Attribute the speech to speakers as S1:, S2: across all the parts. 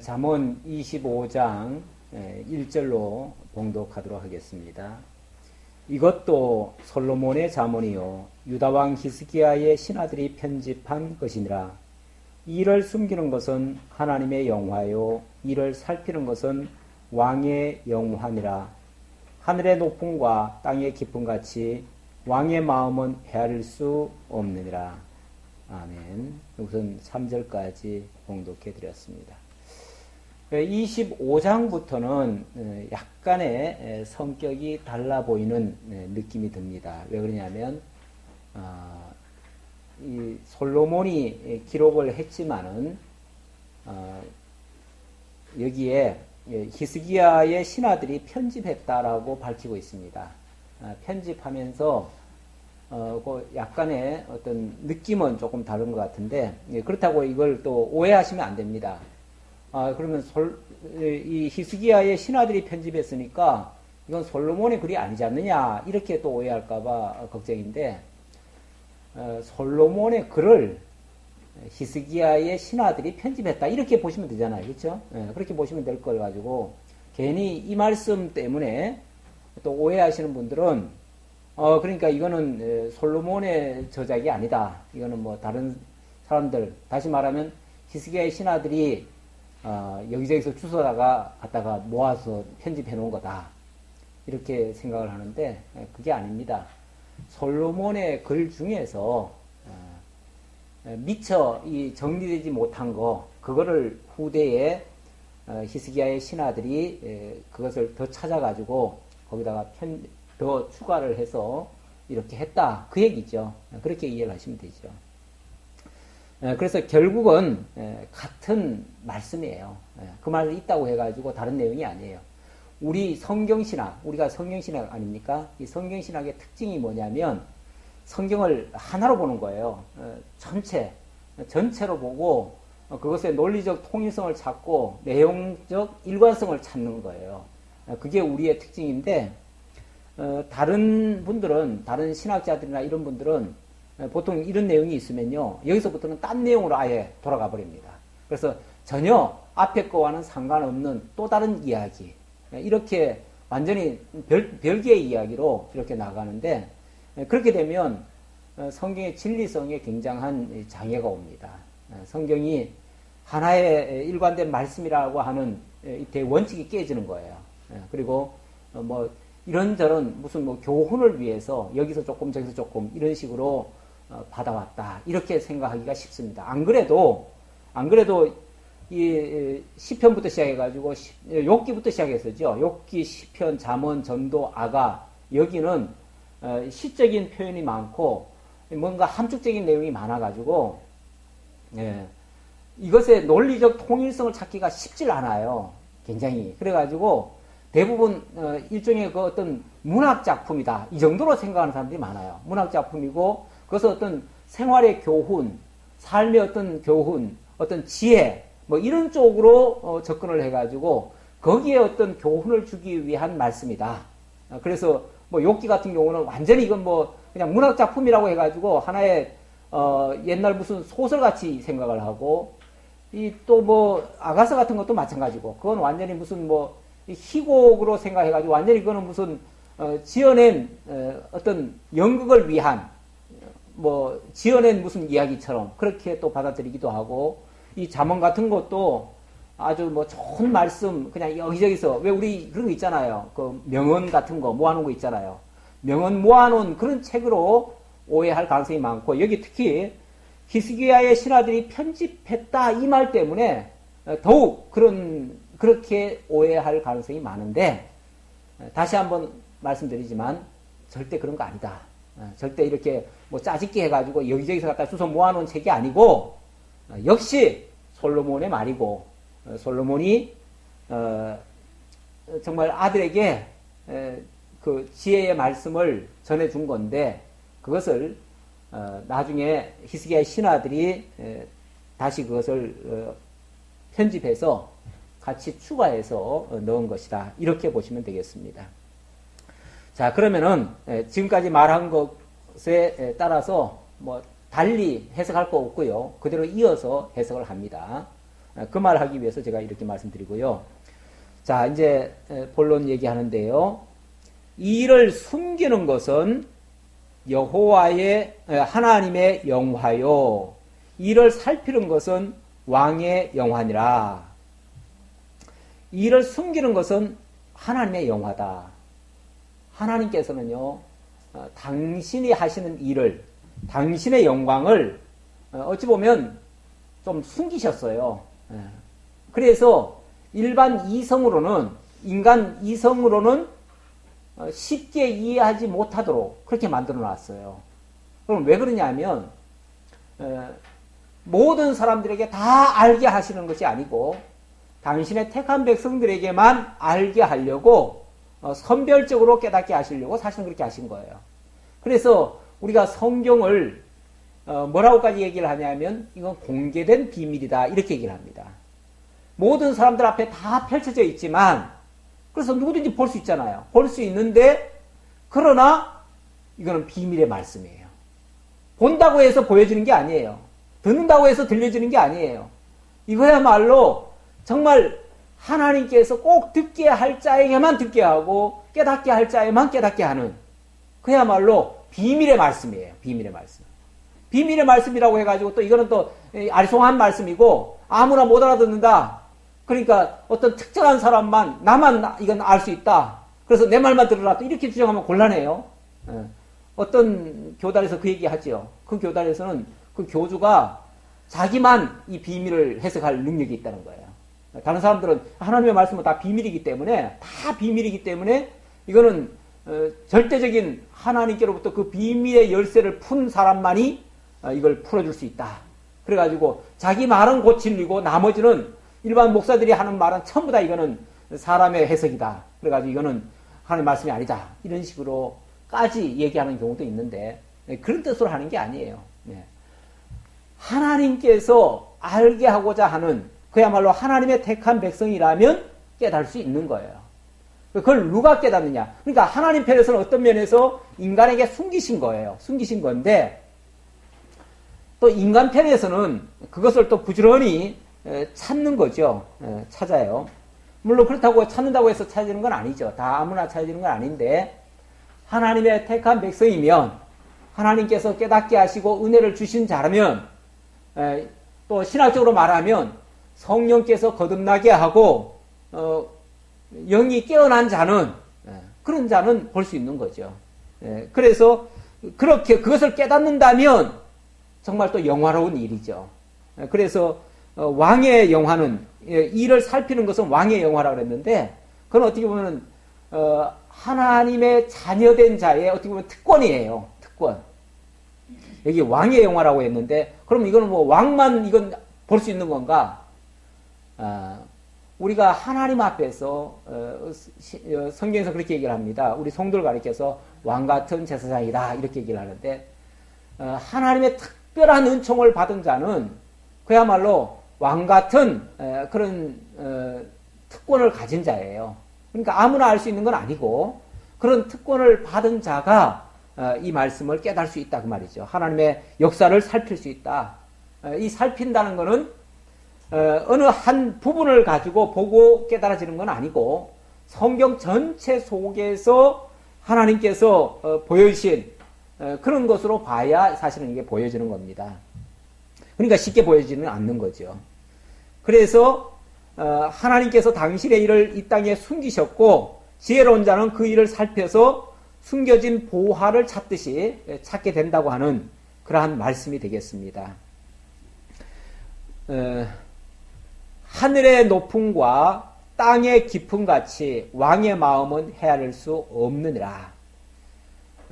S1: 잠언 25장 1절로 봉독하도록 하겠습니다. 이것도 솔로몬의 잠언이요 유다왕 히스기야의 신하들이 편집한 것이니라. 이를 숨기는 것은 하나님의 영화요 이를 살피는 것은 왕의 영화니라. 하늘의 높음과 땅의 깊음 같이 왕의 마음은 헤아릴 수 없느니라. 아멘. 우선 3절까지 봉독해 드렸습니다. 25장부터는 약간의 성격이 달라 보이는 느낌이 듭니다. 왜 그러냐면 이 솔로몬이 기록을 했지만은 여기에 히스기야의 신하들이 편집했다라고 밝히고 있습니다. 편집하면서 약간의 어떤 느낌은 조금 다른 것 같은데 그렇다고 이걸 또 오해하시면 안 됩니다. 그러면 이 히스기야의 신하들이 편집했으니까 이건 솔로몬의 글이 아니지 않느냐 이렇게 또 오해할까봐 걱정인데 솔로몬의 글을 히스기야의 신하들이 편집했다 이렇게 보시면 되잖아요, 그렇죠? 그렇게 보시면 될 걸 가지고 괜히 이 말씀 때문에 또 오해하시는 분들은 그러니까 이거는 솔로몬의 저작이 아니다. 이거는 뭐 다른 사람들 다시 말하면 히스기야의 신하들이 여기저기서 주워다가 갖다가 모아서 편집해 놓은 거다. 이렇게 생각을 하는데 그게 아닙니다. 솔로몬의 글 중에서 미처 이 정리되지 못한 거 그거를 후대에 히스기야의 신하들이 그것을 더 찾아가지고 거기다가 더 추가를 해서 이렇게 했다. 그 얘기죠. 그렇게 이해를 하시면 되죠. 그래서 결국은 같은 말씀이에요. 그 말이 있다고 해가지고 다른 내용이 아니에요. 우리 성경신학, 우리가 성경신학 아닙니까? 이 성경신학의 특징이 뭐냐면 성경을 하나로 보는 거예요. 전체로 보고 그것의 논리적 통일성을 찾고 내용적 일관성을 찾는 거예요. 그게 우리의 특징인데 다른 분들은, 다른 신학자들이나 이런 분들은 보통 이런 내용이 있으면요, 여기서부터는 딴 내용으로 아예 돌아가 버립니다. 그래서 전혀 앞에 거와는 상관없는 또 다른 이야기, 이렇게 완전히 별개의 이야기로 이렇게 나가는데, 그렇게 되면 성경의 진리성에 굉장한 장애가 옵니다. 성경이 하나의 일관된 말씀이라고 하는 이 대원칙이 깨지는 거예요. 그리고 뭐 이런저런 무슨 뭐 교훈을 위해서 여기서 조금 저기서 조금 이런 식으로 받아왔다 이렇게 생각하기가 쉽습니다. 안 그래도 이 시편부터 시작해가지고 욥기부터 시작해서죠. 욥기, 시편, 잠언, 전도, 아가 여기는 시적인 표현이 많고 뭔가 함축적인 내용이 많아가지고 이것의 논리적 통일성을 찾기가 쉽질 않아요. 굉장히. 그래가지고 대부분 일종의 그 어떤 문학 작품이다 이 정도로 생각하는 사람들이 많아요. 문학 작품이고 그것은 어떤 생활의 교훈, 삶의 어떤 교훈, 어떤 지혜 뭐 이런 쪽으로 접근을 해가지고 거기에 어떤 교훈을 주기 위한 말씀이다. 그래서 뭐 욥기 같은 경우는 완전히 이건 뭐 그냥 문학 작품이라고 해가지고 하나의 옛날 무슨 소설같이 생각을 하고 이 또 뭐 아가서 같은 것도 마찬가지고 그건 완전히 무슨 뭐 희곡으로 생각해가지고 완전히 그거는 무슨 지어낸 어떤 연극을 위한 뭐 지어낸 무슨 이야기처럼 그렇게 또 받아들이기도 하고 이 잠언 같은 것도 아주 뭐 좋은 말씀 그냥 여기저기서 왜 우리 그런 거 있잖아요. 그 명언 같은 거 모아놓은 거 있잖아요. 명언 모아놓은 그런 책으로 오해할 가능성이 많고 여기 특히 히스기야의 신하들이 편집했다 이 말 때문에 더욱 그렇게 오해할 가능성이 많은데 다시 한번 말씀드리지만 절대 그런 거 아니다. 절대 이렇게 뭐 짜집기 해가지고 여기저기서 갖다 주워 모아놓은 책이 아니고 역시 솔로몬의 말이고 솔로몬이 정말 아들에게 그 지혜의 말씀을 전해준 건데 그것을 나중에 히스기야의 신하들이 다시 그것을 편집해서 같이 추가해서 넣은 것이다. 이렇게 보시면 되겠습니다. 자, 그러면은 지금까지 말한 것에 따라서 뭐 달리 해석할 거 없고요. 그대로 이어서 해석을 합니다. 그 말을 하기 위해서 제가 이렇게 말씀드리고요. 자, 이제 본론 얘기하는데요. 이를 숨기는 것은 여호와의 하나님의 영화요. 이를 살피는 것은 왕의 영화니라. 이를 숨기는 것은 하나님의 영화다. 하나님께서는요, 당신이 하시는 일을, 당신의 영광을 어찌 보면 좀 숨기셨어요. 그래서 일반 이성으로는, 인간 이성으로는 쉽게 이해하지 못하도록 그렇게 만들어 놨어요. 그럼 왜 그러냐면, 모든 사람들에게 다 알게 하시는 것이 아니고, 당신의 택한 백성들에게만 알게 하려고, 선별적으로 깨닫게 하시려고 사실은 그렇게 하신 거예요. 그래서 우리가 성경을 뭐라고까지 얘기를 하냐면, 이건 공개된 비밀이다, 이렇게 얘기를 합니다. 모든 사람들 앞에 다 펼쳐져 있지만, 그래서 누구든지 볼 수 있잖아요. 볼 수 있는데, 그러나 이거는 비밀의 말씀이에요. 본다고 해서 보여지는 게 아니에요. 듣는다고 해서 들려지는 게 아니에요. 이거야말로 정말 하나님께서 꼭 듣게 할 자에게만 듣게 하고 깨닫게 할 자에만 깨닫게 하는, 그야말로 비밀의 말씀이에요. 비밀의 말씀. 비밀의 말씀이라고 해가지고 또 이거는 또 알쏭한 말씀이고 아무나 못 알아듣는다. 그러니까 어떤 특정한 사람만, 나만 이건 알 수 있다. 그래서 내 말만 들으라. 또 이렇게 주장하면 곤란해요. 어떤 교단에서 그 얘기 하죠. 그 교단에서는 그 교주가 자기만 이 비밀을 해석할 능력이 있다는 거예요. 다른 사람들은 하나님의 말씀은 다 비밀이기 때문에, 이거는 절대적인 하나님께로부터 그 비밀의 열쇠를 푼 사람만이 이걸 풀어줄 수 있다. 그래가지고 자기 말은 고칠리고 나머지는 일반 목사들이 하는 말은 전부 다 이거는 사람의 해석이다. 그래가지고 이거는 하나님의 말씀이 아니다. 이런 식으로까지 얘기하는 경우도 있는데, 그런 뜻으로 하는 게 아니에요. 하나님께서 알게 하고자 하는, 그야말로 하나님의 택한 백성이라면 깨달을 수 있는 거예요. 그걸 누가 깨닫느냐? 그러니까 하나님 편에서는 어떤 면에서 인간에게 숨기신 거예요. 숨기신 건데, 또 인간 편에서는 그것을 또 부지런히 찾는 거죠. 찾아요. 물론 그렇다고 찾는다고 해서 찾아지는 건 아니죠. 다 아무나 찾아지는 건 아닌데, 하나님의 택한 백성이면, 하나님께서 깨닫게 하시고 은혜를 주신 자라면, 또 신학적으로 말하면 성령께서 거듭나게 하고 영이 깨어난 자는, 그런 자는 볼 수 있는 거죠. 그래서 그렇게 그것을 깨닫는다면 정말 또 영화로운 일이죠. 그래서 왕의 영화는, 이를 살피는 것은 왕의 영화라고 그랬는데, 그건 어떻게 보면 하나님의 자녀된 자의 어떻게 보면 특권이에요. 특권. 여기 왕의 영화라고 했는데, 그럼 이거는 뭐 왕만 이건 볼 수 있는 건가? 우리가 하나님 앞에서 성경에서 그렇게 얘기를 합니다. 우리 성도를 가리켜서 왕 같은 제사장이다, 이렇게 얘기를 하는데, 하나님의 특별한 은총을 받은 자는 그야말로 왕 같은 그런 특권을 가진 자예요. 그러니까 아무나 알 수 있는 건 아니고, 그런 특권을 받은 자가 이 말씀을 깨달을 수 있다, 그 말이죠. 하나님의 역사를 살필 수 있다. 이 살핀다는 것은 어느 한 부분을 가지고 보고 깨달아지는 건 아니고, 성경 전체 속에서 하나님께서 보여주신 그런 것으로 봐야 사실은 이게 보여지는 겁니다. 그러니까 쉽게 보여지는 않는 거죠. 그래서 하나님께서 당신의 일을 이 땅에 숨기셨고, 지혜로운 자는 그 일을 살펴서 숨겨진 보화를 찾듯이 찾게 된다고 하는 그러한 말씀이 되겠습니다. 하늘의 높음과 땅의 깊음 같이 왕의 마음은 헤아릴 수 없느니라.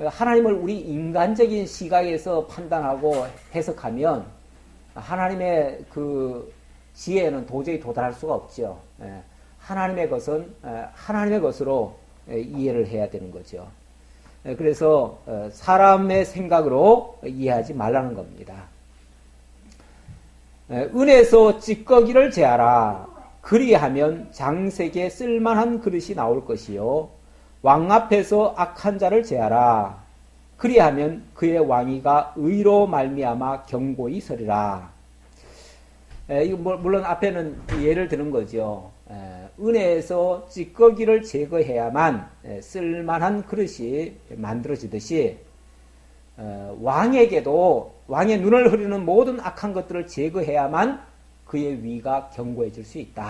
S1: 하나님을 우리 인간적인 시각에서 판단하고 해석하면 하나님의 그 지혜에는 도저히 도달할 수가 없죠. 하나님의 것은 하나님의 것으로 이해를 해야 되는 거죠. 그래서 사람의 생각으로 이해하지 말라는 겁니다. 은에서 찌꺼기를 제하라. 그리하면 장색에 쓸만한 그릇이 나올 것이요, 왕 앞에서 악한 자를 제하라. 그리하면 그의 왕위가 의로 말미암아 견고히 서리라. 이거 물론 앞에는 예를 드는 거죠. 은혜에서 찌꺼기를 제거해야만 쓸만한 그릇이 만들어지듯이 왕에게도 왕의 눈을 흐리는 모든 악한 것들을 제거해야만 그의 위가 견고해질 수 있다.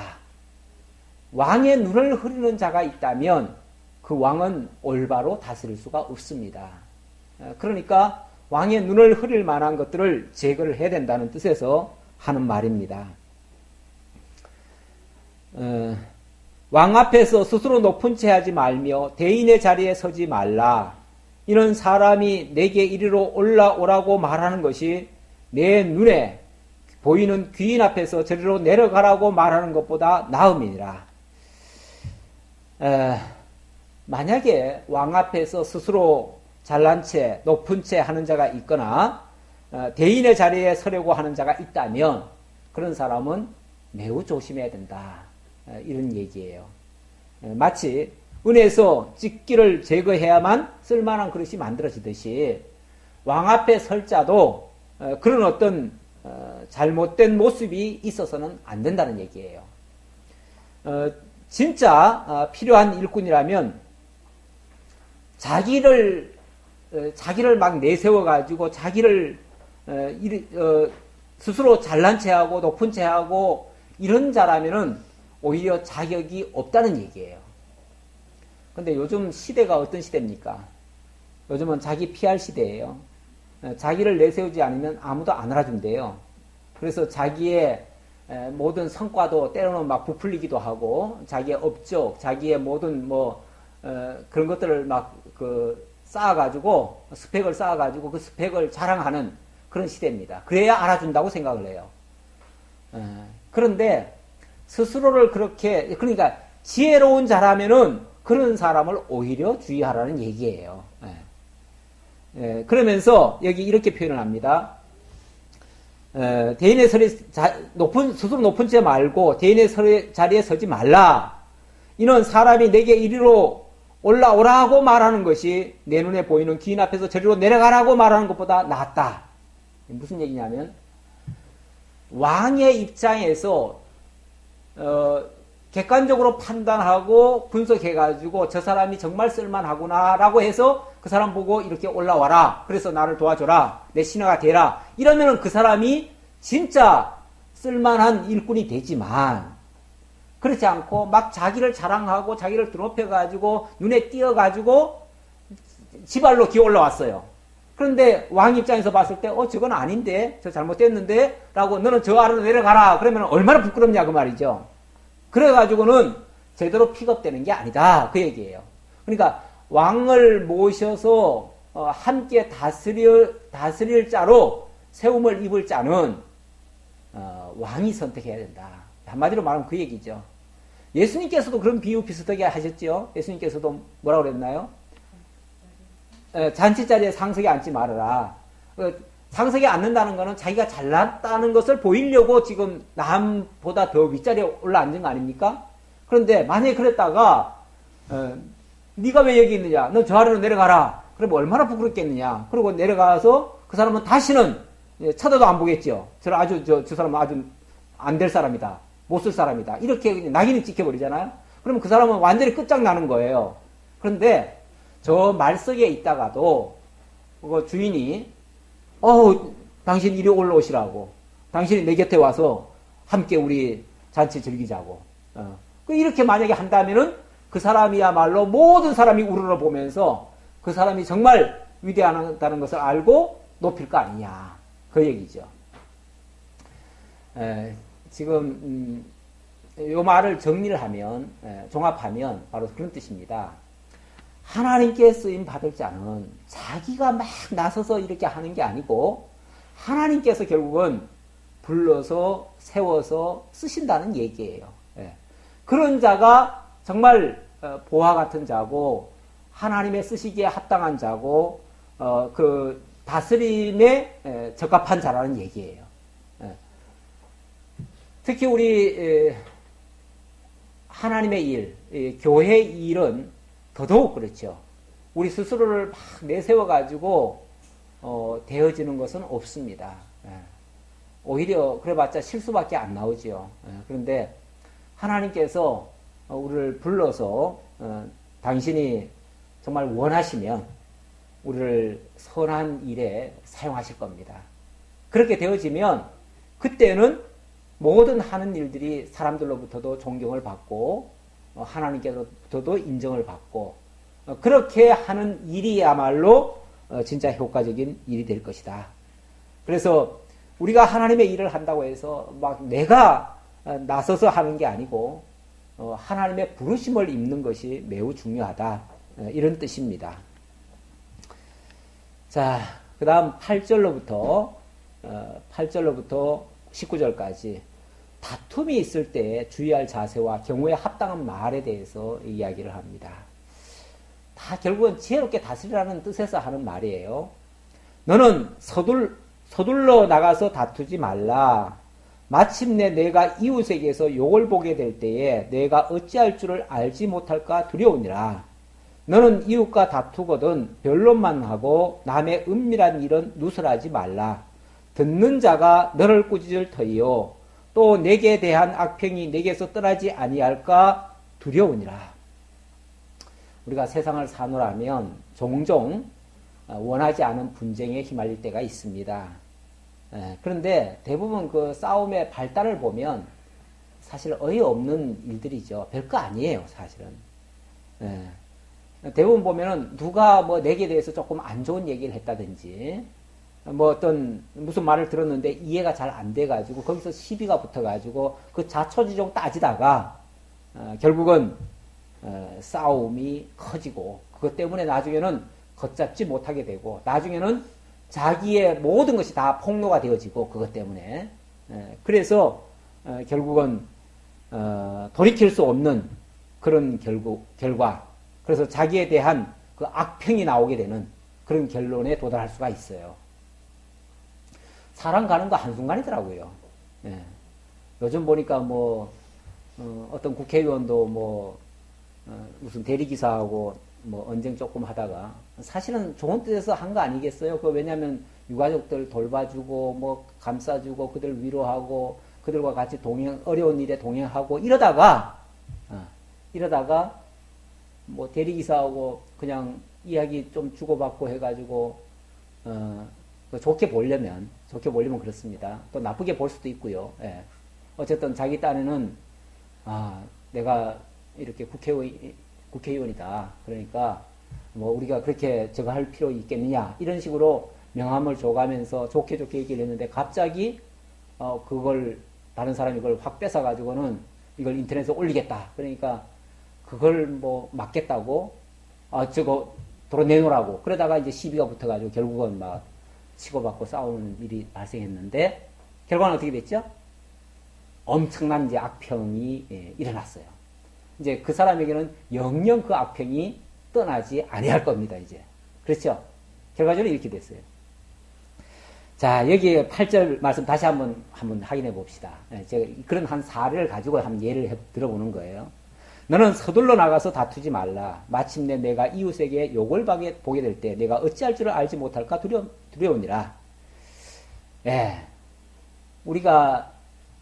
S1: 왕의 눈을 흐리는 자가 있다면 그 왕은 올바로 다스릴 수가 없습니다. 그러니까 왕의 눈을 흐릴 만한 것들을 제거를 해야 된다는 뜻에서 하는 말입니다. 왕 앞에서 스스로 높은 채 하지 말며 대인의 자리에 서지 말라. 이는 사람이 내게 이리로 올라오라고 말하는 것이 내 눈에 보이는 귀인 앞에서 저리로 내려가라고 말하는 것보다 나음이니라. 만약에 왕 앞에서 스스로 잘난 채, 높은 채 하는 자가 있거나 대인의 자리에 서려고 하는 자가 있다면 그런 사람은 매우 조심해야 된다. 이런 얘기예요. 마치 은혜에서 찌기를 제거해야만 쓸만한 그릇이 만들어지듯이 왕 앞에 설 자도 그런 어떤 잘못된 모습이 있어서는 안 된다는 얘기예요. 진짜 필요한 일꾼이라면 자기를 막 내세워가지고 자기를 스스로 잘난 체하고 높은 체하고 이런 자라면은 오히려 자격이 없다는 얘기예요. 근데 요즘 시대가 어떤 시대입니까? 요즘은 자기 PR 시대예요. 자기를 내세우지 않으면 아무도 안 알아준대요. 그래서 자기의 모든 성과도 때로는 막 부풀리기도 하고 자기의 업적, 자기의 모든 그런 것들을 막 쌓아가지고 스펙을 쌓아가지고 그 스펙을 자랑하는 그런 시대입니다. 그래야 알아준다고 생각을 해요. 그런데 스스로를 그렇게 그러니까 지혜로운 자라면은 그런 사람을 오히려 주의하라는 얘기예요. 그러면서 여기 이렇게 표현을 합니다. 대인의 스스로 높은 채 말고 대인의 자리에 서지 말라. 이는 사람이 내게 이리로 올라오라고 말하는 것이 내 눈에 보이는 귀인 앞에서 저리로 내려가라고 말하는 것보다 낫다. 무슨 얘기냐면 왕의 입장에서 객관적으로 판단하고 분석해가지고 저 사람이 정말 쓸만하구나라고 해서 그 사람 보고 이렇게 올라와라. 그래서 나를 도와줘라. 내 신하가 되라. 이러면은 그 사람이 진짜 쓸만한 일꾼이 되지만 그렇지 않고 막 자기를 자랑하고 자기를 드높여가지고 눈에 띄어가지고 지발로 기어 올라왔어요. 그런데 왕 입장에서 봤을 때 저건 아닌데 저 잘못됐는데 라고 너는 저 아래로 내려가라. 그러면 얼마나 부끄럽냐 그 말이죠. 그래가지고는 제대로 픽업되는 게 아니다. 그 얘기예요. 그러니까 왕을 모셔서 함께 다스릴 자로 세움을 입을 자는 왕이 선택해야 된다. 한마디로 말하면 그 얘기죠. 예수님께서도 그런 비유 비슷하게 하셨죠. 예수님께서도 뭐라고 그랬나요? 잔치 자리에 상석에 앉지 말아라. 상석에 앉는다는 것은 자기가 잘났다는 것을 보이려고 지금 남보다 더 윗자리에 올라앉은 거 아닙니까? 그런데 만약에 그랬다가 네가 왜 여기 있느냐? 너 저 아래로 내려가라. 그러면 얼마나 부끄럽겠느냐? 그리고 내려가서 그 사람은 다시는 쳐다도 안 보겠죠. 저 사람은 아주 안 될 사람이다. 못 쓸 사람이다. 이렇게 낙인을 찍혀버리잖아요. 그러면 그 사람은 완전히 끝장나는 거예요. 그런데 저 말석에 있다가도 그 주인이 당신 이리 올라오시라고. 당신이 내 곁에 와서 함께 우리 잔치 즐기자고. 이렇게 만약에 한다면은 그 사람이야말로 모든 사람이 우러러보면서 그 사람이 정말 위대하다는 것을 알고 높일 거 아니냐. 그 얘기죠. 지금 요 말을 정리를 하면 종합하면 바로 그런 뜻입니다. 하나님께 쓰임 받을 자는 자기가 막 나서서 이렇게 하는 게 아니고 하나님께서 결국은 불러서 세워서 쓰신다는 얘기예요. 그런 자가 정말 보화 같은 자고 하나님의 쓰시기에 합당한 자고 그 다스림에 적합한 자라는 얘기예요. 특히 우리 하나님의 일, 교회의 일은 더더욱 그렇죠. 우리 스스로를 막 내세워가지고 되어지는 것은 없습니다. 오히려 그래봤자 실수밖에 안 나오지요. 그런데 하나님께서 우리를 불러서 당신이 정말 원하시면 우리를 선한 일에 사용하실 겁니다. 그렇게 되어지면 그때는 모든 하는 일들이 사람들로부터도 존경을 받고 하나님께로부터도 인정을 받고 그렇게 하는 일이야말로 진짜 효과적인 일이 될 것이다. 그래서 우리가 하나님의 일을 한다고 해서 막 내가 나서서 하는 게 아니고 하나님의 부르심을 입는 것이 매우 중요하다. 이런 뜻입니다. 자, 그 다음 8절로부터 19절까지 다툼이 있을 때 주의할 자세와 경우에 합당한 말에 대해서 이야기를 합니다. 다 결국은 지혜롭게 다스리라는 뜻에서 하는 말이에요. 너는 서둘러 나가서 다투지 말라. 마침내 내가 이웃에게서 욕을 보게 될 때에 내가 어찌할 줄을 알지 못할까 두려우니라. 너는 이웃과 다투거든 변론만 하고 남의 은밀한 일은 누설하지 말라. 듣는 자가 너를 꾸짖을 터이요 또 내게 대한 악평이 내게서 떠나지 아니할까 두려우니라. 우리가 세상을 사노라면 종종 원하지 않은 분쟁에 휘말릴 때가 있습니다. 그런데 대부분 그 싸움의 발달을 보면 사실 어이없는 일들이죠. 별거 아니에요, 사실은. 대부분 보면은 누가 뭐 내게 대해서 조금 안 좋은 얘기를 했다든지 뭐 어떤 무슨 말을 들었는데 이해가 잘 안 돼가지고 거기서 시비가 붙어가지고 그 자초지종 따지다가 결국은 싸움이 커지고 그것 때문에 나중에는 걷잡지 못하게 되고 나중에는 자기의 모든 것이 다 폭로가 되어지고 그것 때문에 그래서 결국은 돌이킬 수 없는 그런 결과 그래서 자기에 대한 그 악평이 나오게 되는 그런 결론에 도달할 수가 있어요. 사람 가는 거 한순간이더라고요. 요즘 보니까 뭐 어떤 국회의원도 뭐 무슨 대리기사하고 뭐 언쟁 조금 하다가 사실은 좋은 뜻에서 한 거 아니겠어요? 왜냐하면 유가족들 돌봐주고 뭐 감싸주고 그들 위로하고 그들과 같이 어려운 일에 동행하고 이러다가 뭐 대리기사하고 그냥 이야기 좀 주고받고 해가지고 좋게 보려면 그렇습니다. 또 나쁘게 볼 수도 있고요. 어쨌든 자기 딴에는 내가 이렇게 국회의원이다. 그러니까 뭐 우리가 그렇게 저거 할 필요 있겠느냐 이런 식으로 명함을 줘가면서 좋게 얘기를 했는데 갑자기 그걸 다른 사람이 이걸 확 뺏어 가지고는 이걸 인터넷에 올리겠다. 그러니까 그걸 뭐 막겠다고 저거 도로 내놓으라고 그러다가 이제 시비가 붙어가지고 결국은 막 치고받고 싸우는 일이 발생했는데 결과는 어떻게 됐죠? 엄청난 이제 악평이 일어났어요. 이제 그 사람에게는 영영 그 악평이 떠나지 아니할 겁니다, 이제. 그렇죠? 결과적으로 이렇게 됐어요. 자, 여기 8절 말씀 다시 한번 확인해 봅시다. 제가 그런 한 사례를 가지고 한번 예를 들어보는 거예요. 너는 서둘러 나가서 다투지 말라. 마침내 내가 이웃에게 욕을 보게 될 때 내가 어찌할 줄을 알지 못할까 두려우니라. 우리가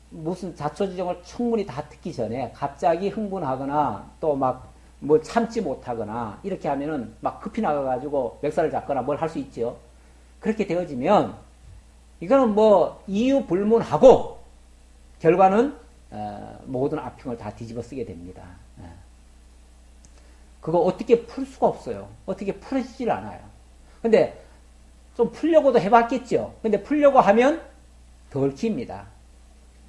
S1: 무슨 자초지종을 충분히 다 듣기 전에 갑자기 흥분하거나 또 막 뭐 참지 못하거나 이렇게 하면은 막 급히 나가가지고 멱살을 잡거나 뭘 할 수 있죠. 그렇게 되어지면 이거는 뭐 이유 불문하고 결과는 모든 악평을 다 뒤집어 쓰게 됩니다. 그거 어떻게 풀 수가 없어요. 어떻게 풀어지질 않아요. 근데 좀 풀려고도 해봤겠죠. 근데 풀려고 하면 더 얽힙니다.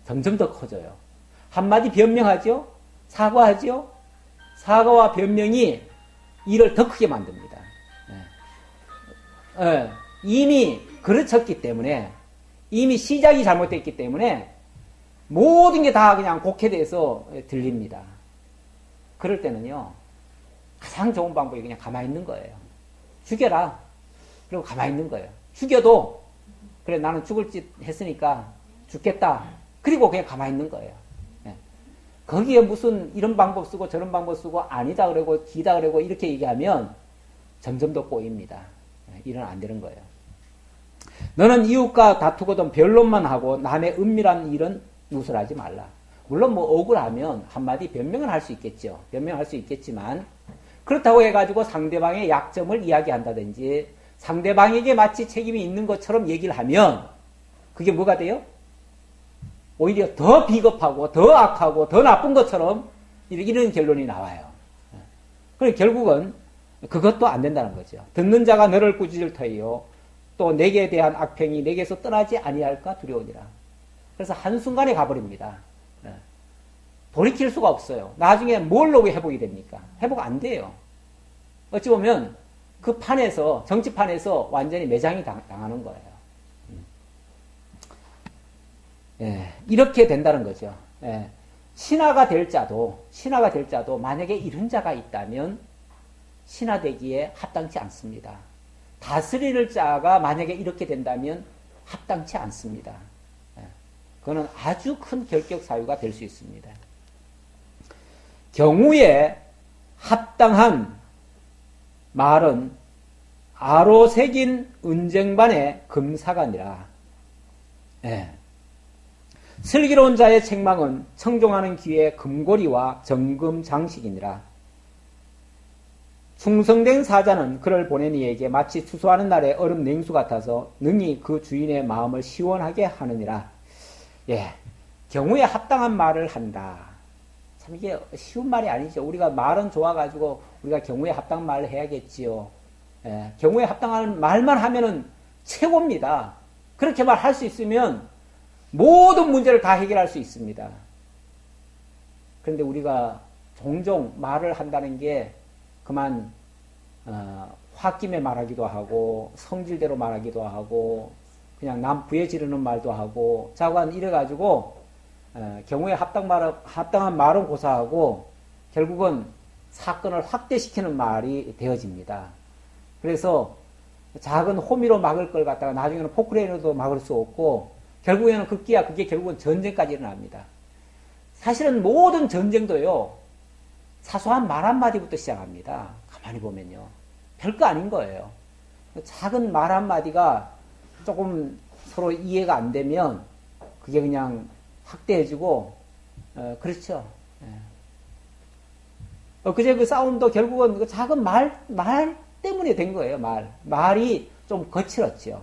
S1: 점점 더 커져요. 한마디 변명하죠. 사과하죠. 사과와 변명이 일을 더 크게 만듭니다. 이미 그르쳤기 때문에 이미 시작이 잘못됐기 때문에 모든 게 다 그냥 곡해돼서 들립니다. 그럴 때는요. 가장 좋은 방법이 그냥 가만히 있는 거예요. 죽여라. 그리고 가만히 있는 거예요. 죽여도 그래 나는 죽을 짓 했으니까 죽겠다. 그리고 그냥 가만히 있는 거예요. 거기에 무슨 이런 방법 쓰고 저런 방법 쓰고 아니다 그러고 기다 그러고 이렇게 얘기하면 점점 더 꼬입니다. 일은 안 되는 거예요. 너는 이웃과 다투거든 변론만 하고 남의 은밀한 일은 누설하지 말라. 물론 뭐 억울하면 한마디 변명은 할 수 있겠죠. 변명할 수 있겠지만 그렇다고 해가지고 상대방의 약점을 이야기한다든지 상대방에게 마치 책임이 있는 것처럼 얘기를 하면 그게 뭐가 돼요? 오히려 더 비겁하고 더 악하고 더 나쁜 것처럼 이런 결론이 나와요. 그러니까 결국은 그것도 안 된다는 거죠. 듣는 자가 너를 꾸짖을 터이요 또 내게 대한 악평이 내게서 떠나지 아니할까 두려우니라. 그래서 한순간에 가버립니다. 돌이킬 수가 없어요. 나중에 뭘로 회복이 됩니까? 회복 안 돼요. 어찌 보면 그 판에서 정치판에서 완전히 매장이 당하는 거예요. 예, 이렇게 된다는 거죠. 예, 신하가 될 자도 만약에 이런 자가 있다면 신하 되기에 합당치 않습니다. 다스릴 자가 만약에 이렇게 된다면 합당치 않습니다. 예, 그거는 아주 큰 결격 사유가 될 수 있습니다. 경우에 합당한 말은 아로 새긴 은쟁반의 금사관이라. 예. 슬기로운 자의 책망은 청종하는 귀의 금고리와 정금 장식이니라. 충성된 사자는 그를 보낸 이에게 마치 추수하는 날의 얼음 냉수 같아서 능히 그 주인의 마음을 시원하게 하느니라. 예, 경우에 합당한 말을 한다. 참 이게 쉬운 말이 아니죠. 우리가 말은 좋아가지고 우리가 경우에 합당한 말을 해야겠지요. 예, 경우에 합당한 말만 하면은 최고입니다. 그렇게 말할 수 있으면 모든 문제를 다 해결할 수 있습니다. 그런데 우리가 종종 말을 한다는 게 그만 홧김에 말하기도 하고 성질대로 말하기도 하고 그냥 남 부에 지르는 말도 하고 자관 이래가지고 경우에 합당한 말은 고사하고 결국은 사건을 확대시키는 말이 되어집니다. 그래서 작은 호미로 막을 걸 갖다가 나중에는 포크레인으로도 막을 수 없고 결국에는 급기야 그게 결국은 전쟁까지 일어납니다. 사실은 모든 전쟁도요. 사소한 말 한마디부터 시작합니다. 가만히 보면요. 별거 아닌 거예요. 작은 말 한마디가 조금 서로 이해가 안 되면 그게 그냥 확대해지고 그렇죠. 그제 그 싸움도 결국은 그 작은 말 때문에 된 거예요. 말이 좀 거칠었죠.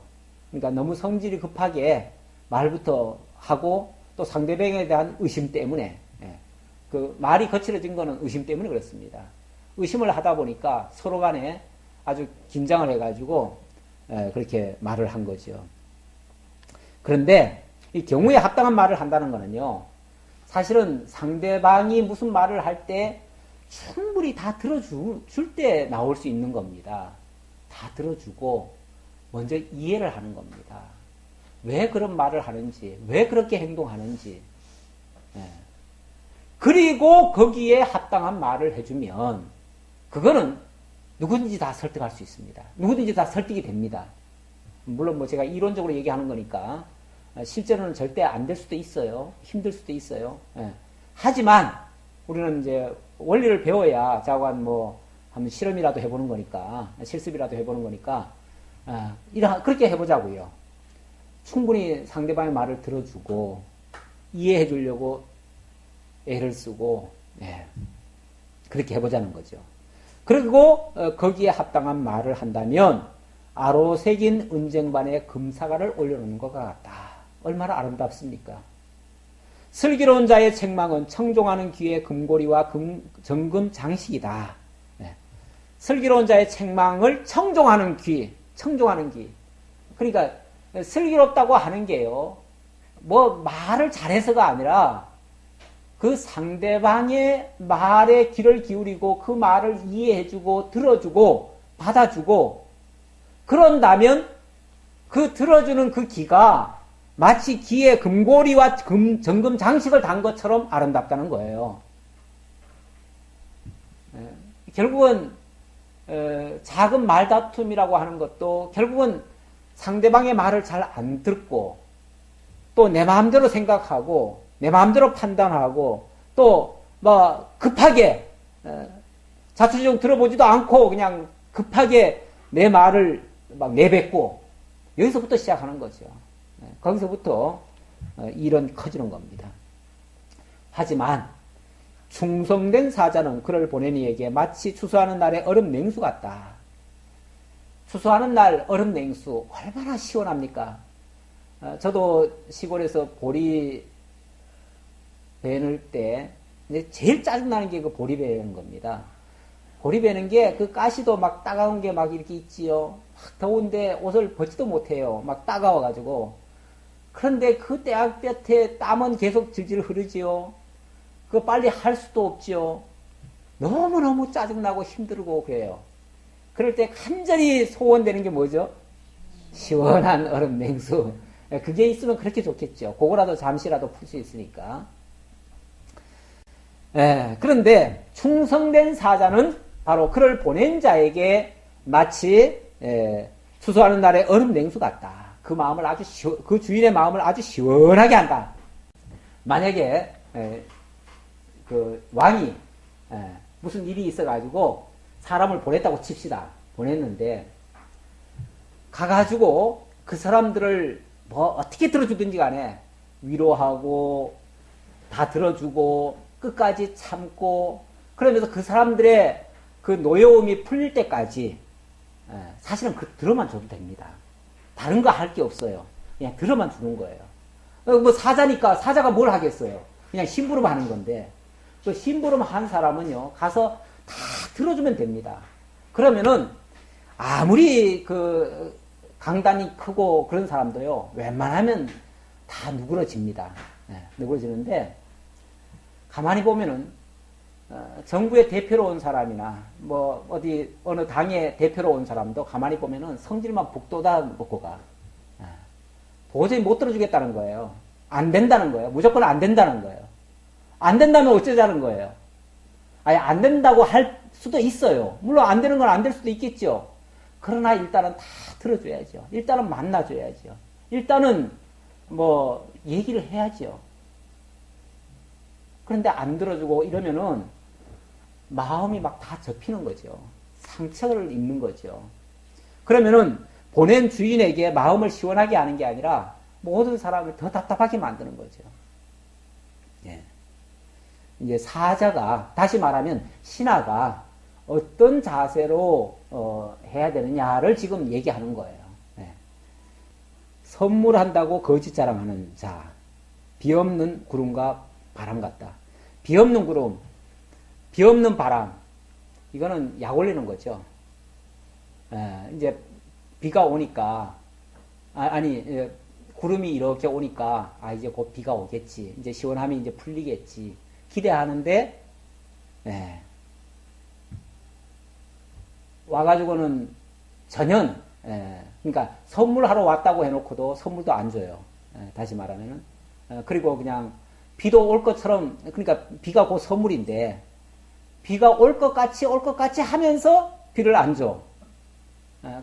S1: 그러니까 너무 성질이 급하게 말부터 하고 또 상대방에 대한 의심 때문에 그 말이 거칠어진 거는 의심 때문에 그렇습니다. 의심을 하다 보니까 서로 간에 아주 긴장을 해가지고 그렇게 말을 한 거죠. 그런데 이 경우에 합당한 말을 한다는 거는요. 사실은 상대방이 무슨 말을 할 때 충분히 다 들어줄 때 나올 수 있는 겁니다. 다 들어주고 먼저 이해를 하는 겁니다. 왜 그런 말을 하는지, 왜 그렇게 행동하는지. 그리고 거기에 합당한 말을 해주면 그거는 누구든지 다 설득할 수 있습니다. 누구든지 다 설득이 됩니다. 물론 뭐 제가 이론적으로 얘기하는 거니까 실제로는 절대 안 될 수도 있어요. 힘들 수도 있어요. 하지만 우리는 이제 원리를 배워야 자관 뭐 한번 실험이라도 해보는 거니까 실습이라도 해보는 거니까 그렇게 해보자고요. 충분히 상대방의 말을 들어주고 이해해 주려고 애를 쓰고 그렇게 해보자는 거죠. 그리고 거기에 합당한 말을 한다면 아로 새긴 은쟁반에 금사과를 올려놓는 것 같다. 얼마나 아름답습니까? 슬기로운 자의 책망은 청종하는 귀의 금고리와 정금 장식이다. 슬기로운 자의 책망을 청종하는 귀. 그러니까 슬기롭다고 하는 게요. 뭐 말을 잘해서가 아니라 그 상대방의 말에 귀를 기울이고 그 말을 이해해주고 들어주고 받아주고 그런다면 그 들어주는 그 귀가 마치 귀에 금고리와 정금 장식을 단 것처럼 아름답다는 거예요. 결국은 작은 말다툼이라고 하는 것도 결국은 상대방의 말을 잘 안 듣고 또 내 마음대로 생각하고 내 마음대로 판단하고 또 뭐 급하게 자초지종 들어보지도 않고 그냥 급하게 내 말을 막 내뱉고 여기서부터 시작하는 거죠. 거기서부터 일은 커지는 겁니다. 하지만 충성된 사자는 그를 보낸 이에게 마치 추수하는 날의 얼음 냉수 같다. 추수하는 날 얼음 냉수 얼마나 시원합니까? 저도 시골에서 보리 베는 때 제일 짜증나는 게 그 보리 베는 겁니다. 보리 베는 게 그 가시도 막 따가운 게 막 이렇게 있지요. 막 더운데 옷을 벗지도 못해요. 막 따가워가지고. 그런데 그 때약볕에 땀은 계속 질질 흐르지요. 그거 빨리 할 수도 없지요. 너무너무 짜증나고 힘들고 그래요. 그럴 때 간절히 소원되는 게 뭐죠? 시원한 얼음 냉수. 그게 있으면 그렇게 좋겠죠. 그거라도 잠시라도 풀 수 있으니까. 그런데 충성된 사자는 바로 그를 보낸 자에게 마치 추수하는 날의 얼음 냉수 같다. 그 마음을 그 주인의 마음을 아주 시원하게 한다. 만약에 그 왕이 무슨 일이 있어가지고 사람을 보냈다고 칩시다. 보냈는데 가가지고 그 사람들을 뭐 어떻게 들어주든지 간에 위로하고 다 들어주고 끝까지 참고 그러면서 그 사람들의 그 노여움이 풀릴 때까지 사실은 그 들어만 줘도 됩니다. 다른 거 할 게 없어요. 그냥 들어만 주는 거예요. 뭐 사자니까 사자가 뭘 하겠어요. 그냥 심부름 하는 건데 그 심부름 한 사람은요 가서 다 들어주면 됩니다. 그러면은 아무리 그 강단이 크고 그런 사람도요 웬만하면 다 누그러집니다. 누그러지는데 가만히 보면은 정부의 대표로 온 사람이나 뭐 어디 어느 당의 대표로 온 사람도 가만히 보면은 성질만 북돋아 놓고 가. 도저히 못 들어주겠다는 거예요. 안 된다는 거예요. 무조건 안 된다는 거예요. 안 된다면 어쩌자는 거예요. 아니 안 된다고 할 수도 있어요. 물론 안 되는 건 안 될 수도 있겠죠. 그러나 일단은 다 들어줘야죠. 일단은 만나줘야죠. 일단은 뭐 얘기를 해야죠. 그런데 안 들어주고 이러면은 마음이 막 다 접히는 거죠. 상처를 입는 거죠. 그러면은 보낸 주인에게 마음을 시원하게 하는 게 아니라 모든 사람을 더 답답하게 만드는 거죠. 예. 이제 사자가, 다시 말하면 신하가 어떤 자세로 해야 되느냐를 지금 얘기하는 거예요. 예. 선물한다고 거짓 자랑하는 자, 비없는 구름과 바람 같다. 비없는 구름, 비없는 바람, 이거는 약 올리는 거죠. 이제 비가 오니까, 구름이 이렇게 오니까, 이제 곧 비가 오겠지. 이제 시원함이 이제 풀리겠지. 기대하는데, 와가지고는 전혀, 그러니까 선물하러 왔다고 해놓고도 선물도 안 줘요. 다시 말하면은. 그리고 그냥 비도 올 것처럼, 그러니까 비가 곧 선물인데, 비가 올 것 같이 하면서 비를 안 줘.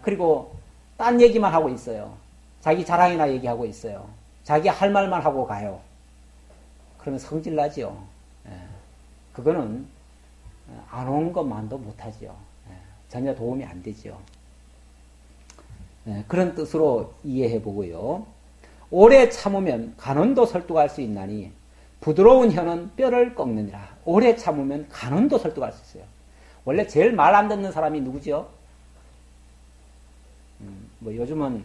S1: 그리고 딴 얘기만 하고 있어요. 자기 자랑이나 얘기하고 있어요. 자기 할 말만 하고 가요. 그러면 성질나지요. 그거는 안 온 것만도 못하지요. 전혀 도움이 안 되지요. 그런 뜻으로 이해해 보고요. 오래 참으면 간원도 설득할 수 있나니 부드러운 혀는 뼈를 꺾느니라. 오래 참으면 간원도 설득할 수 있어요. 원래 제일 말 안 듣는 사람이 누구죠? 뭐 요즘은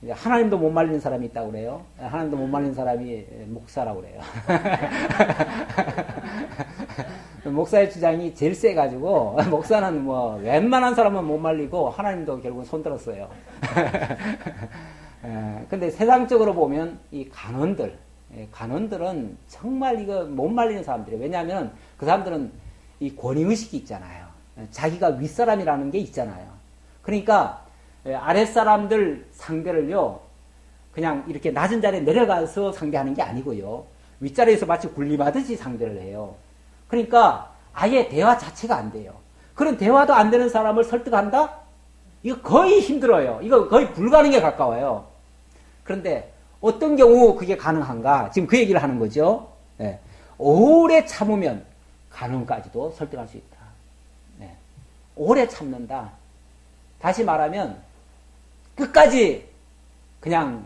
S1: 하나님도 못 말리는 사람이 있다고 그래요. 하나님도 못 말리는 사람이 목사라고 그래요. 목사의 주장이 제일 세가지고 목사는 뭐 웬만한 사람은 못 말리고 하나님도 결국 손들었어요. 근데 세상적으로 보면 이 간원들은 정말 이거 못 말리는 사람들이에요. 왜냐하면 그 사람들은 이 권위의식이 있잖아요. 자기가 윗사람이라는 게 있잖아요. 그러니까 아랫사람들 상대를요, 그냥 이렇게 낮은 자리에 내려가서 상대하는 게 아니고요. 윗자리에서 마치 군림하듯이 상대를 해요. 그러니까 아예 대화 자체가 안 돼요. 그런 대화도 안 되는 사람을 설득한다? 이거 거의 힘들어요. 이거 거의 불가능에 가까워요. 그런데 어떤 경우 그게 가능한가? 지금 그 얘기를 하는 거죠. 오래 참으면 간원까지도 설득할 수 있다. 오래 참는다. 다시 말하면 끝까지 그냥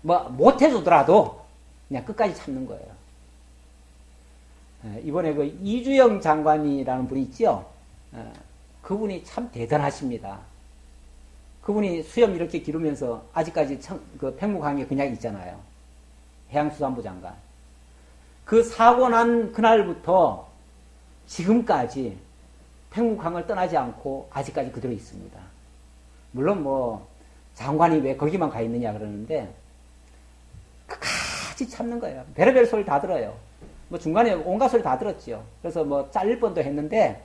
S1: 뭐 못해주더라도 그냥 끝까지 참는 거예요. 이번에 그 이주영 장관이라는 분이 있죠. 그분이 참 대단하십니다. 그분이 수염 이렇게 기르면서 아직까지 그 팽목항에 그냥 있잖아요. 해양수산부 장관. 그 사고 난 그날부터 지금까지 팽목항을 떠나지 않고 아직까지 그대로 있습니다. 물론 뭐 장관이 왜 거기만 가 있느냐 그러는데 끝까지 참는 거예요. 별의별 소리 다 들어요. 뭐 중간에 온갖 소리 다 들었지요. 그래서 뭐 잘릴 뻔도 했는데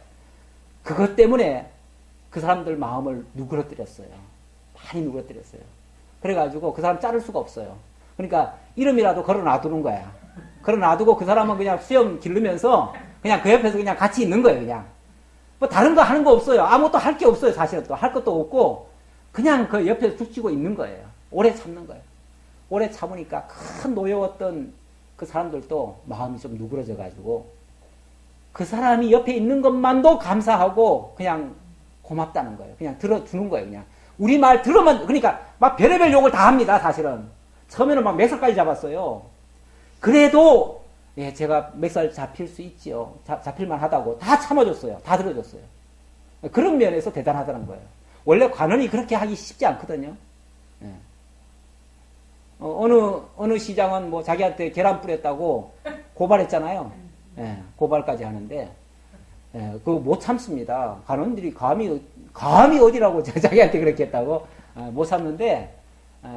S1: 그것 때문에 그 사람들 마음을 누그러뜨렸어요. 많이 누그러뜨렸어요. 그래가지고 그 사람 자를 수가 없어요. 그러니까 이름이라도 걸어 놔두는 거야. 걸어 놔두고 그 사람은 그냥 수염 기르면서 그냥 그 옆에서 그냥 같이 있는 거예요. 그냥 뭐 다른 거 하는 거 없어요. 아무것도 할 게 없어요. 사실은 또 할 것도 없고 그냥 그 옆에서 죽치고 있는 거예요. 오래 참는 거예요. 오래 참으니까 큰 노여웠던 그 사람들도 마음이 좀 누그러져가지고 그 사람이 옆에 있는 것만도 감사하고 그냥 고맙다는 거예요. 그냥 들어주는 거예요. 그냥 우리 말 들으면 그러니까 막 별의별 욕을 다 합니다. 사실은 처음에는 막 멱살까지 잡았어요. 그래도 예, 제가 멱살 잡힐 수 있지요. 잡힐만 하다고 다 참아줬어요. 다 들어줬어요. 그런 면에서 대단하다는 거예요. 원래 관원이 그렇게 하기 쉽지 않거든요. 예. 어느 시장은 뭐 자기한테 계란 뿌렸다고 고발했잖아요. 예, 고발까지 하는데, 예, 그거 못 참습니다. 관원들이 감히 어디라고 자기한테 그렇게 했다고, 못 참는데,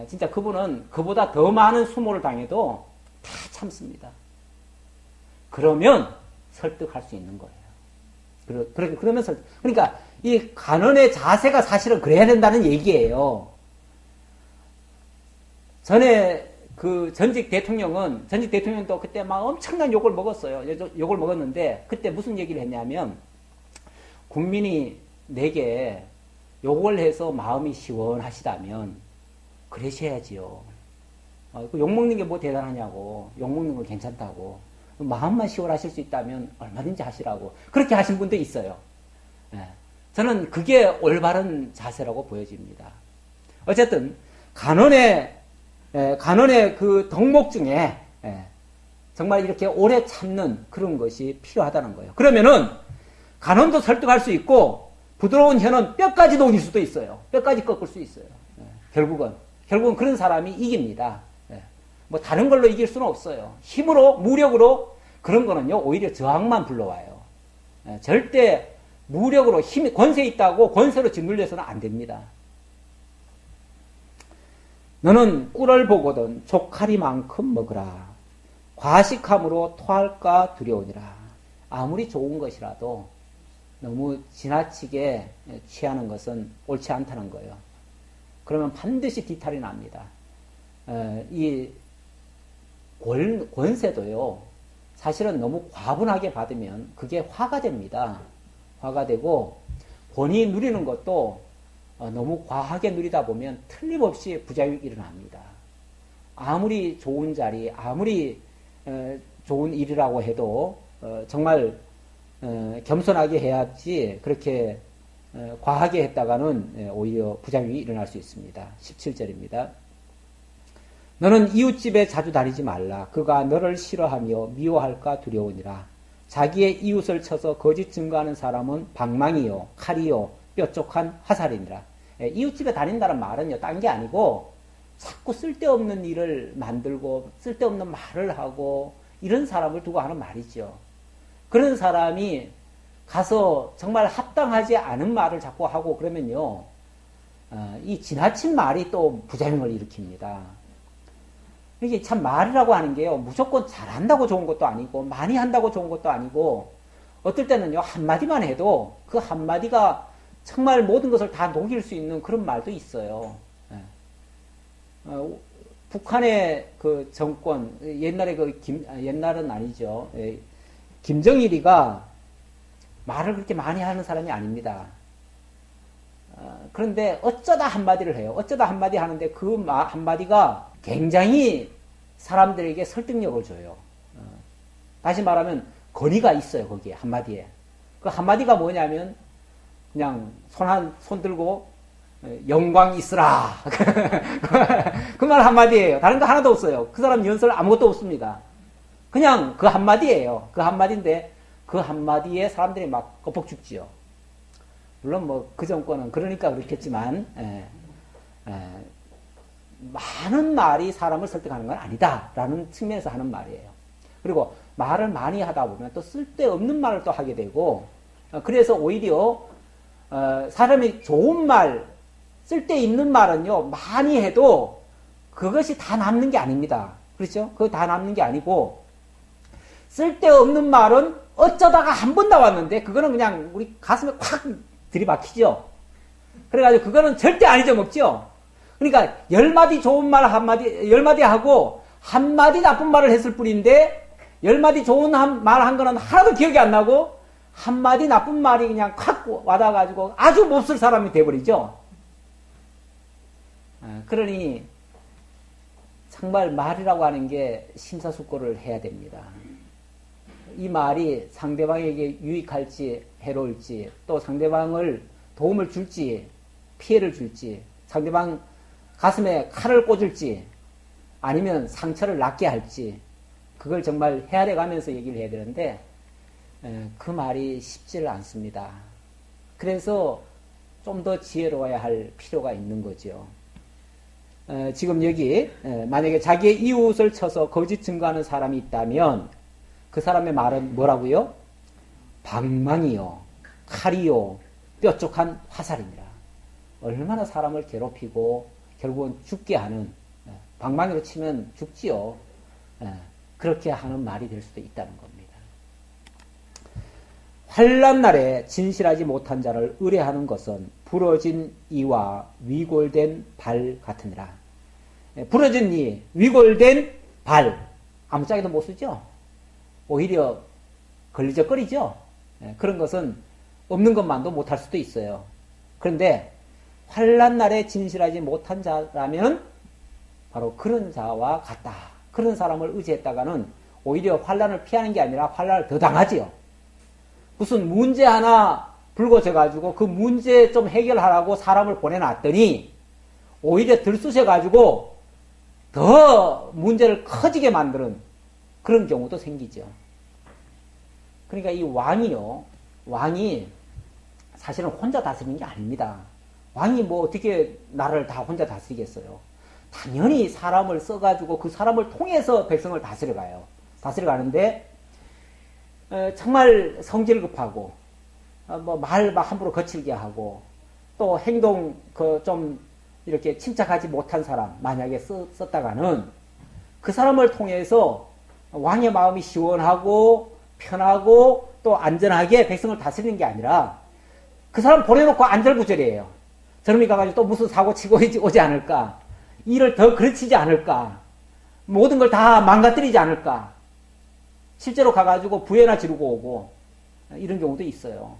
S1: 진짜 그분은 그보다 더 많은 수모를 당해도 다 참습니다. 그러면 설득할 수 있는 거예요. 그러니까 이 관원의 자세가 사실은 그래야 된다는 얘기예요. 전에 그 전직 대통령도 그때 막 엄청난 욕을 먹었어요. 욕을 먹었는데 그때 무슨 얘기를 했냐면 국민이 내게 욕을 해서 마음이 시원하시다면 그러셔야지요. 욕먹는 게 뭐 대단하냐고. 욕먹는 거 괜찮다고. 마음만 시원하실 수 있다면 얼마든지 하시라고. 그렇게 하신 분도 있어요. 예. 저는 그게 올바른 자세라고 보여집니다. 어쨌든 간언의 그 덕목 중에 정말 이렇게 오래 참는 그런 것이 필요하다는 거예요. 그러면은 간언도 설득할 수 있고 부드러운 혀는 뼈까지 녹일 수도 있어요. 뼈까지 꺾을 수 있어요. 결국은 그런 사람이 이깁니다. 뭐 다른 걸로 이길 수는 없어요. 힘으로 무력으로 그런 거는요 오히려 저항만 불러와요. 절대 무력으로 권세 있다고 권세로 짓눌려서는 안 됩니다. 너는 꿀을 보거든 족하리만큼 먹으라. 과식함으로 토할까 두려우니라. 아무리 좋은 것이라도 너무 지나치게 취하는 것은 옳지 않다는 거예요. 그러면 반드시 뒤탈이 납니다. 이 권세도요, 사실은 너무 과분하게 받으면 그게 화가 됩니다. 화가 되고, 본인이 누리는 것도 너무 과하게 누리다 보면 틀림없이 부작용이 일어납니다. 아무리 좋은 자리, 아무리 좋은 일이라고 해도 정말 겸손하게 해야지 그렇게 과하게 했다가는 오히려 부작용이 일어날 수 있습니다. 17절입니다. 너는 이웃집에 자주 다니지 말라. 그가 너를 싫어하며 미워할까 두려우니라. 자기의 이웃을 쳐서 거짓 증거하는 사람은 방망이요 칼이요 뾰족한 화살이니라. 이웃집에 다닌다는 말은요 딴 게 아니고 자꾸 쓸데없는 일을 만들고 쓸데없는 말을 하고 이런 사람을 두고 하는 말이죠. 그런 사람이 가서 정말 합당하지 않은 말을 자꾸 하고 그러면요 이 지나친 말이 또 부작용을 일으킵니다. 이게 참 말이라고 하는 게요 무조건 잘한다고 좋은 것도 아니고 많이 한다고 좋은 것도 아니고 어떨 때는요 한마디만 해도 그 한마디가 정말 모든 것을 다 녹일 수 있는 그런 말도 있어요. 북한의 그 정권 옛날에 옛날은 아니죠. 김정일이가 말을 그렇게 많이 하는 사람이 아닙니다. 그런데 어쩌다 한마디를 해요. 어쩌다 한마디 하는데 그 한마디가 굉장히 사람들에게 설득력을 줘요. 다시 말하면 거리가 있어요. 거기에 한마디에. 그 한마디가 뭐냐면 그냥 손 들고 영광 있으라. 그 말 한마디예요. 다른 거 하나도 없어요. 그 사람 연설 아무것도 없습니다. 그냥 그 한마디예요. 그 한마디인데 그 한마디에 사람들이 막 껍벅 죽지요. 물론 뭐 그 정권은 그러니까 그렇겠지만 많은 말이 사람을 설득하는 건 아니다라는 측면에서 하는 말이에요. 그리고 말을 많이 하다 보면 또 쓸데없는 말을 또 하게 되고 그래서 오히려 사람이 좋은 말, 쓸데있는 말은요 많이 해도 그것이 다 남는 게 아닙니다. 그렇죠? 그거 다 남는 게 아니고 쓸데없는 말은 어쩌다가 한 번 나왔는데 그거는 그냥 우리 가슴에 콱 들이박히죠. 그래가지고 그거는 절대 안 잊어먹죠. 그러니까 10마디 좋은 말 한마디, 10마디 하고 한마디 나쁜 말을 했을 뿐인데 10마디 좋은 말 한 거는 하나도 기억이 안 나고 한마디 나쁜 말이 그냥 콱 와닿아가지고 아주 몹쓸 사람이 돼버리죠. 그러니 정말 말이라고 하는 게 심사숙고를 해야 됩니다. 이 말이 상대방에게 유익할지 해로울지 또 상대방을 도움을 줄지 피해를 줄지 상대방 가슴에 칼을 꽂을지 아니면 상처를 낫게 할지 그걸 정말 헤아려 가면서 얘기를 해야 되는데 그 말이 쉽지를 않습니다. 그래서 좀 더 지혜로워야 할 필요가 있는 거죠. 지금 여기 만약에 자기의 이웃을 쳐서 거짓 증거하는 사람이 있다면 그 사람의 말은 뭐라고요? 방망이요, 칼이요, 뾰족한 화살입니다. 얼마나 사람을 괴롭히고 결국은 죽게 하는 방망이로 치면 죽지요. 그렇게 하는 말이 될 수도 있다는 겁니다. 환난 날에 진실하지 못한 자를 의뢰하는 것은 부러진 이와 위골된 발 같으니라. 부러진 이, 위골된 발 아무짝에도 못 쓰죠. 오히려 걸리적거리죠. 그런 것은 없는 것만도 못할 수도 있어요. 그런데 환난 날에 진실하지 못한 자라면 바로 그런 자와 같다. 그런 사람을 의지했다가는 오히려 환난을 피하는 게 아니라 환난을 더 당하지요. 무슨 문제 하나 불거져가지고 그 문제 좀 해결하라고 사람을 보내놨더니 오히려 들쑤셔가지고 더 문제를 커지게 만드는 그런 경우도 생기죠. 그러니까 이 왕이 사실은 혼자 다스리는 게 아닙니다. 왕이 뭐 어떻게 나라를 다 혼자 다스리겠어요. 당연히 사람을 써가지고 그 사람을 통해서 백성을 다스려가는데 정말 성질 급하고 뭐 말 막 함부로 거칠게 하고 또 행동 좀 이렇게 침착하지 못한 사람 만약에 썼다가는 그 사람을 통해서 왕의 마음이 시원하고 편하고 또 안전하게 백성을 다스리는 게 아니라 그 사람 보내놓고 안절부절이에요. 저놈이 가가지고 또 무슨 사고 치고 오지 않을까? 일을 더 그르치지 않을까? 모든 걸 다 망가뜨리지 않을까? 실제로 가가지고 부해나 지르고 오고 이런 경우도 있어요.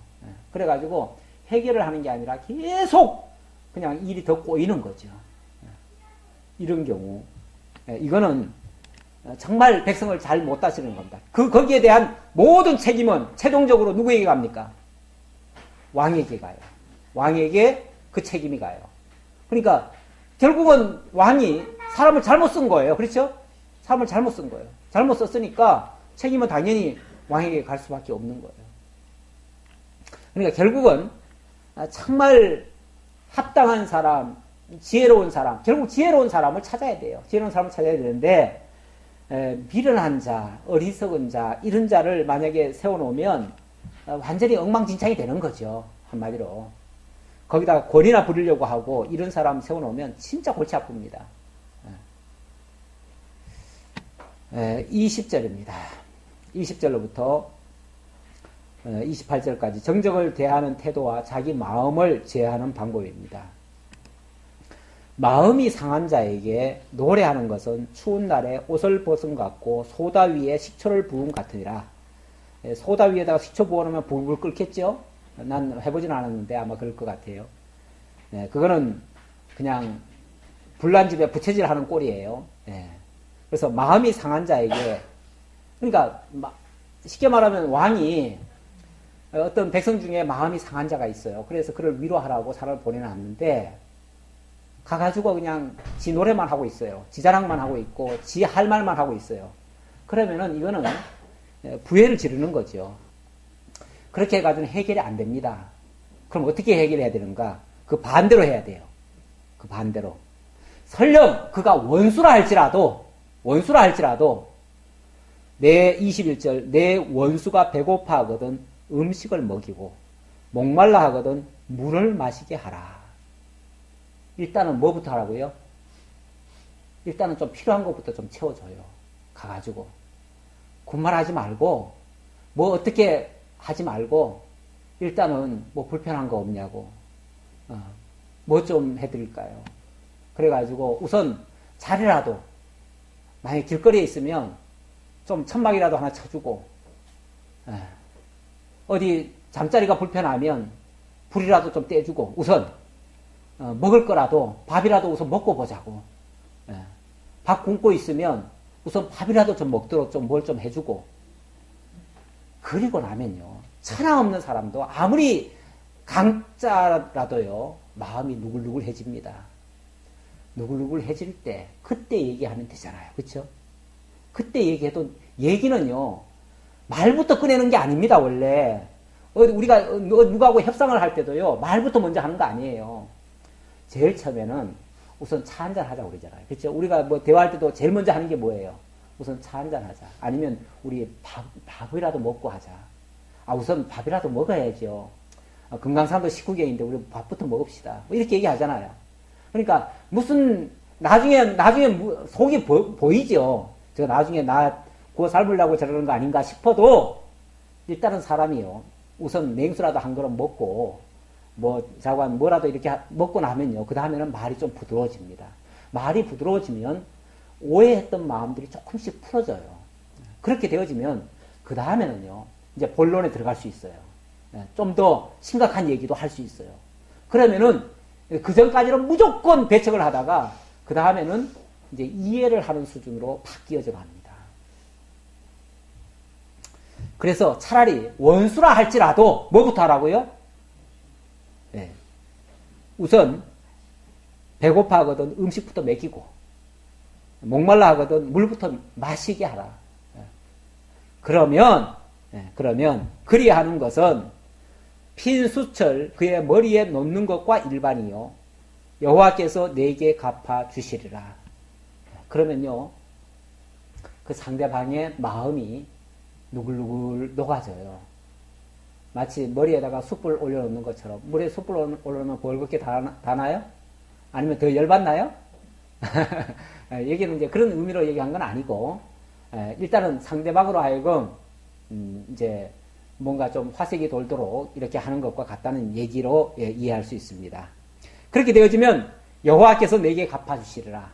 S1: 그래가지고 해결을 하는 게 아니라 계속 그냥 일이 더 꼬이는 거죠. 이런 경우 이거는 정말 백성을 잘 못 다스리는 겁니다. 거기에 대한 모든 책임은 최종적으로 누구에게 갑니까? 왕에게 가요. 왕에게 그 책임이 가요. 그러니까 결국은 왕이 사람을 잘못 쓴 거예요. 그렇죠? 사람을 잘못 쓴 거예요. 잘못 썼으니까 책임은 당연히 왕에게 갈 수밖에 없는 거예요. 그러니까 결국은 정말 합당한 사람, 지혜로운 사람, 결국 지혜로운 사람을 찾아야 돼요. 지혜로운 사람을 찾아야 되는데 미련한 자, 어리석은 자, 이런 자를 만약에 세워놓으면 완전히 엉망진창이 되는 거죠. 한마디로. 거기다가 권위나 부리려고 하고 이런 사람 세워놓으면 진짜 골치 아픕니다. 20절입니다. 20절로부터 28절까지 정적을 대하는 태도와 자기 마음을 제어하는 방법입니다. 마음이 상한 자에게 노래하는 것은 추운 날에 옷을 벗은 것 같고 소다 위에 식초를 부은 같으니라. 소다 위에다가 식초 부어놓으면 불불 끓겠죠? 난 해보진 않았는데 아마 그럴 것 같아요. 그거는 그냥 불난 집에 부채질 하는 꼴이에요. 그래서 마음이 상한 자에게, 그러니까 쉽게 말하면 왕이 어떤 백성 중에 마음이 상한 자가 있어요. 그래서 그를 위로하라고 사람을 보내놨는데 가가지고 그냥 지 노래만 하고 있어요. 지 자랑만 하고 있고, 지 할 말만 하고 있어요. 그러면은 이거는 부해를 지르는 거죠. 그렇게 해가지고는 해결이 안 됩니다. 그럼 어떻게 해결해야 되는가? 그 반대로 해야 돼요. 그 반대로. 설령 그가 원수라 할지라도 내 21절 내 원수가 배고파 하거든 음식을 먹이고 목말라 하거든 물을 마시게 하라. 일단은 뭐부터 하라고요? 일단은 좀 필요한 것부터 좀 채워줘요. 가가지고 군말하지 말고 뭐 어떻게 하지 말고 일단은 뭐 불편한 거 없냐고 뭐 좀 해드릴까요? 그래가지고 우선 자리라도 만약에 길거리에 있으면 좀 천막이라도 하나 쳐주고 어디 잠자리가 불편하면 불이라도 좀 떼주고 우선 먹을 거라도 밥이라도 우선 먹고 보자고 밥 굶고 있으면 우선 밥이라도 좀 먹도록 좀 뭘 좀 해주고 그리고 나면요 천하 없는 사람도 아무리 강자라도요 마음이 누글누글해집니다. 누글누글해질 때 그때 얘기하면 되잖아요. 그렇죠? 그때 얘기해도 얘기는요 말부터 꺼내는 게 아닙니다. 원래 우리가 누구하고 협상을 할 때도요 말부터 먼저 하는 거 아니에요. 제일 처음에는 우선 차 한잔 하자고 그러잖아요. 그렇죠? 우리가 뭐 대화할 때도 제일 먼저 하는 게 뭐예요? 우선 차 한잔 하자. 아니면 우리 밥이라도 먹고 하자. 우선 밥이라도 먹어야죠. 금강산도 19개인데 우리 밥부터 먹읍시다. 뭐 이렇게 얘기하잖아요. 그러니까 무슨 나중에 속이 보이죠. 제가 나중에 나 구워 삶으려고 저러는 거 아닌가 싶어도 일단은 사람이요. 우선 냉수라도 한 그릇 먹고 뭐 자관 뭐라도 이렇게 먹고 나면요. 그 다음에는 말이 좀 부드러워집니다. 말이 부드러워지면 오해했던 마음들이 조금씩 풀어져요. 그렇게 되어지면 그 다음에는요. 이제 본론에 들어갈 수 있어요. 좀 더 심각한 얘기도 할 수 있어요. 그러면은 그 전까지는 무조건 배척을 하다가 그 다음에는 이제 이해를 하는 수준으로 바뀌어져 갑니다. 그래서 차라리 원수라 할지라도 뭐부터 하라고요? 우선 배고파 하거든 음식부터 먹이고 목말라 하거든 물부터 마시게 하라. 그러면 그리하는 것은 핀 수철 그의 머리에 놓는 것과 일반이요 여호와께서 내게 갚아 주시리라. 그러면요 그 상대방의 마음이 누글누글 녹아져요. 마치 머리에다가 숯불 올려놓는 것처럼 물에 숯불 올려놓으면 벌겋게 다나요? 아니면 더 열받나요? 여기는 이제 그런 의미로 얘기한 건 아니고 일단은 상대방으로 하여금 이제 뭔가 좀 화색이 돌도록 이렇게 하는 것과 같다는 얘기로 이해할 수 있습니다. 그렇게 되어지면 여호와께서 내게 갚아주시리라.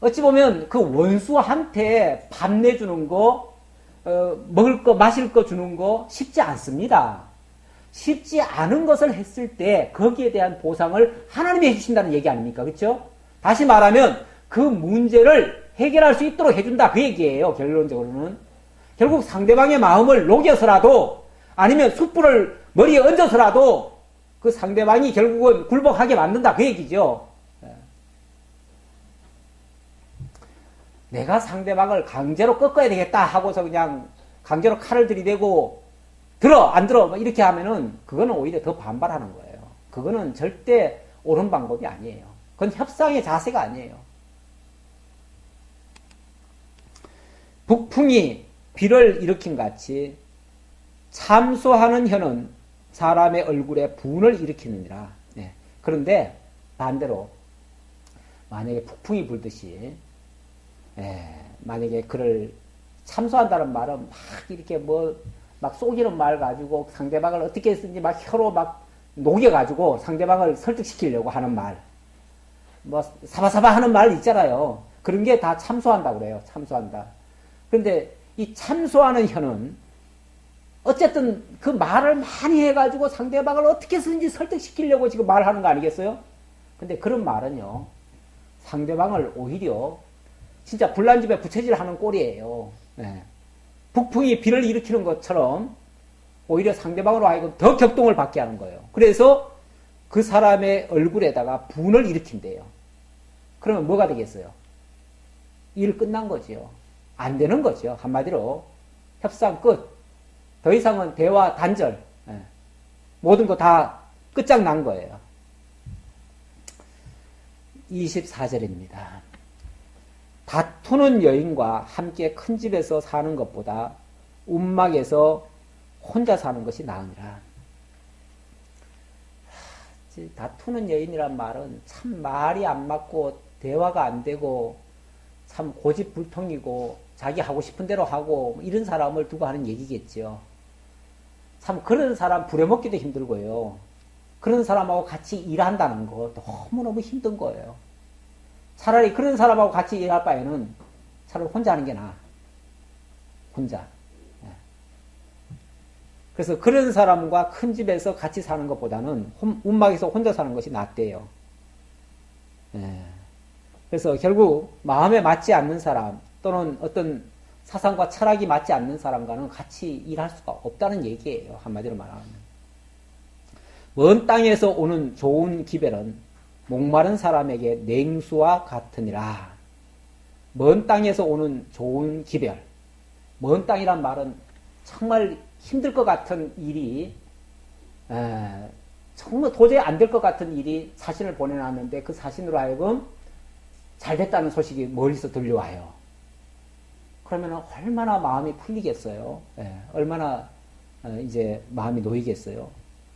S1: 어찌 보면 그 원수한테 밥 내주는 거 먹을 거 마실 거 주는 거 쉽지 않습니다. 쉽지 않은 것을 했을 때 거기에 대한 보상을 하나님이 해주신다는 얘기 아닙니까? 그렇죠? 다시 말하면 그 문제를 해결할 수 있도록 해준다 그 얘기예요. 결론적으로는 결국 상대방의 마음을 녹여서라도 아니면 숯불을 머리에 얹어서라도 그 상대방이 결국은 굴복하게 만든다 그 얘기죠. 내가 상대방을 강제로 꺾어야 되겠다 하고서 그냥 강제로 칼을 들이대고 들어 안 들어 이렇게 하면은 그거는 오히려 더 반발하는 거예요. 그거는 절대 옳은 방법이 아니에요. 그건 협상의 자세가 아니에요. 북풍이 비를 일으킨 같이 참소하는 혀는 사람의 얼굴에 분을 일으키느니라. 그런데 반대로 만약에 북풍이 불듯이 만약에 그를 참소한다는 말은 막 이렇게 막 속이는 말 가지고 상대방을 어떻게 했는지 막 혀로 막 녹여가지고 상대방을 설득시키려고 하는 말, 사바사바 하는 말 있잖아요. 그런 게 다 참소한다고 그래요. 참소한다. 그런데 이 참소하는 혀는 어쨌든 그 말을 많이 해가지고 상대방을 어떻게 해서든지 설득시키려고 지금 말하는 거 아니겠어요? 근데 그런 말은요, 상대방을 오히려 진짜 불난집에 부채질하는 꼴이에요. 북풍이 비를 일으키는 것처럼 오히려 상대방으로 하여금 더 격동을 받게 하는 거예요. 그래서 그 사람의 얼굴에다가 분을 일으킨대요. 그러면 뭐가 되겠어요? 일 끝난 거지요. 안 되는 거죠. 한마디로 협상 끝. 더 이상은 대화 단절. 모든 거 다 끝장난 거예요. 24절입니다. 다투는 여인과 함께 큰 집에서 사는 것보다 움막에서 혼자 사는 것이 나으니라. 다투는 여인이란 말은 참 말이 안 맞고 대화가 안 되고 참 고집불통이고 자기 하고 싶은 대로 하고 이런 사람을 두고 하는 얘기겠죠. 참 그런 사람 부려먹기도 힘들고요. 그런 사람하고 같이 일한다는 거 너무너무 힘든 거예요. 차라리 그런 사람하고 같이 일할 바에는 차라리 혼자 하는 게 나아. 혼자. 그래서 그런 사람과 큰 집에서 같이 사는 것보다는 움막에서 혼자 사는 것이 낫대요. 그래서 결국 마음에 맞지 않는 사람 또는 어떤 사상과 철학이 맞지 않는 사람과는 같이 일할 수가 없다는 얘기예요. 한마디로 말하면. 먼 땅에서 오는 좋은 기별은 목마른 사람에게 냉수와 같으니라. 먼 땅에서 오는 좋은 기별. 먼 땅이란 말은 정말 힘들 것 같은 일이 정말 도저히 안 될 것 같은 일이 사신을 보내놨는데 그 사신으로 하여금 잘 됐다는 소식이 멀리서 들려와요. 그러면 얼마나 마음이 풀리겠어요. 얼마나 이제 마음이 놓이겠어요.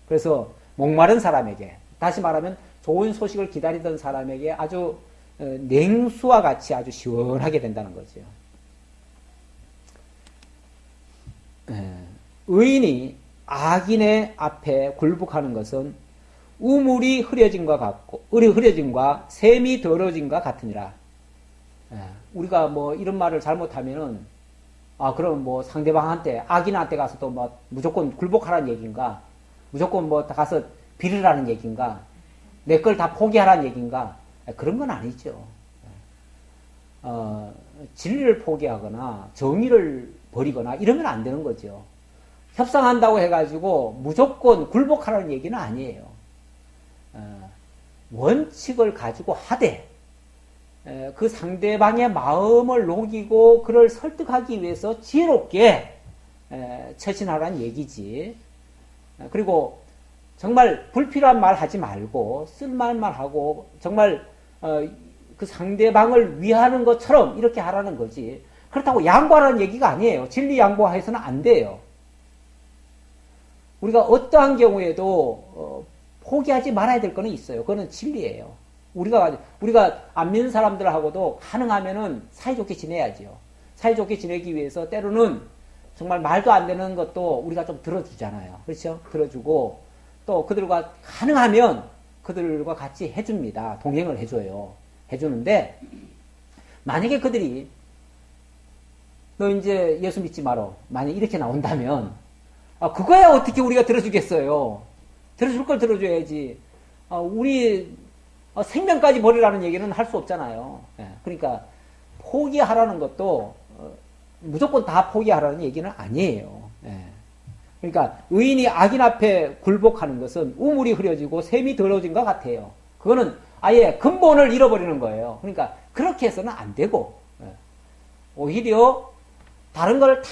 S1: 그래서 목마른 사람에게, 다시 말하면 좋은 소식을 기다리던 사람에게 아주 냉수와 같이 아주 시원하게 된다는 거죠. 의인이 악인의 앞에 굴복하는 것은 우물이 흐려짐과 샘이 더러짐과 같으니라. 우리가 뭐 이런 말을 잘못하면은 그럼 뭐 상대방한테 악인한테 가서 또 뭐 무조건 굴복하라는 얘기인가? 무조건 뭐 가서 빌으라는 얘기인가? 내 걸 다 포기하라는 얘기인가? 그런 건 아니죠. 진리를 포기하거나 정의를 버리거나 이러면 안 되는 거죠. 협상한다고 해가지고 무조건 굴복하라는 얘기는 아니에요. 원칙을 가지고 하되 그 상대방의 마음을 녹이고 그를 설득하기 위해서 지혜롭게 처신하라는 얘기지. 그리고 정말 불필요한 말 하지 말고 쓸만한 하고 정말 그 상대방을 위하는 것처럼 이렇게 하라는 거지. 그렇다고 양보하라는 얘기가 아니에요. 진리 양보해서는 안 돼요. 우리가 어떠한 경우에도 포기하지 말아야 될 거는 있어요. 그거는 진리예요. 우리가 안 믿는 사람들하고도 가능하면은 사이좋게 지내야지요. 사이좋게 지내기 위해서 때로는 정말 말도 안 되는 것도 우리가 좀 들어주잖아요. 그렇죠? 들어주고 또 그들과 가능하면 그들과 같이 해줍니다. 동행을 해줘요. 해주는데 만약에 그들이 너 이제 예수 믿지 마라. 만약 이렇게 나온다면 그거야 어떻게 우리가 들어주겠어요. 들어줄 걸 들어줘야지. 우리 생명까지 버리라는 얘기는 할 수 없잖아요. 그러니까 포기하라는 것도 무조건 다 포기하라는 얘기는 아니에요. 그러니까 의인이 악인 앞에 굴복하는 것은 우물이 흐려지고 샘이 더러워진 것 같아요. 그거는 아예 근본을 잃어버리는 거예요. 그러니까 그렇게 해서는 안 되고 오히려 다른 걸 다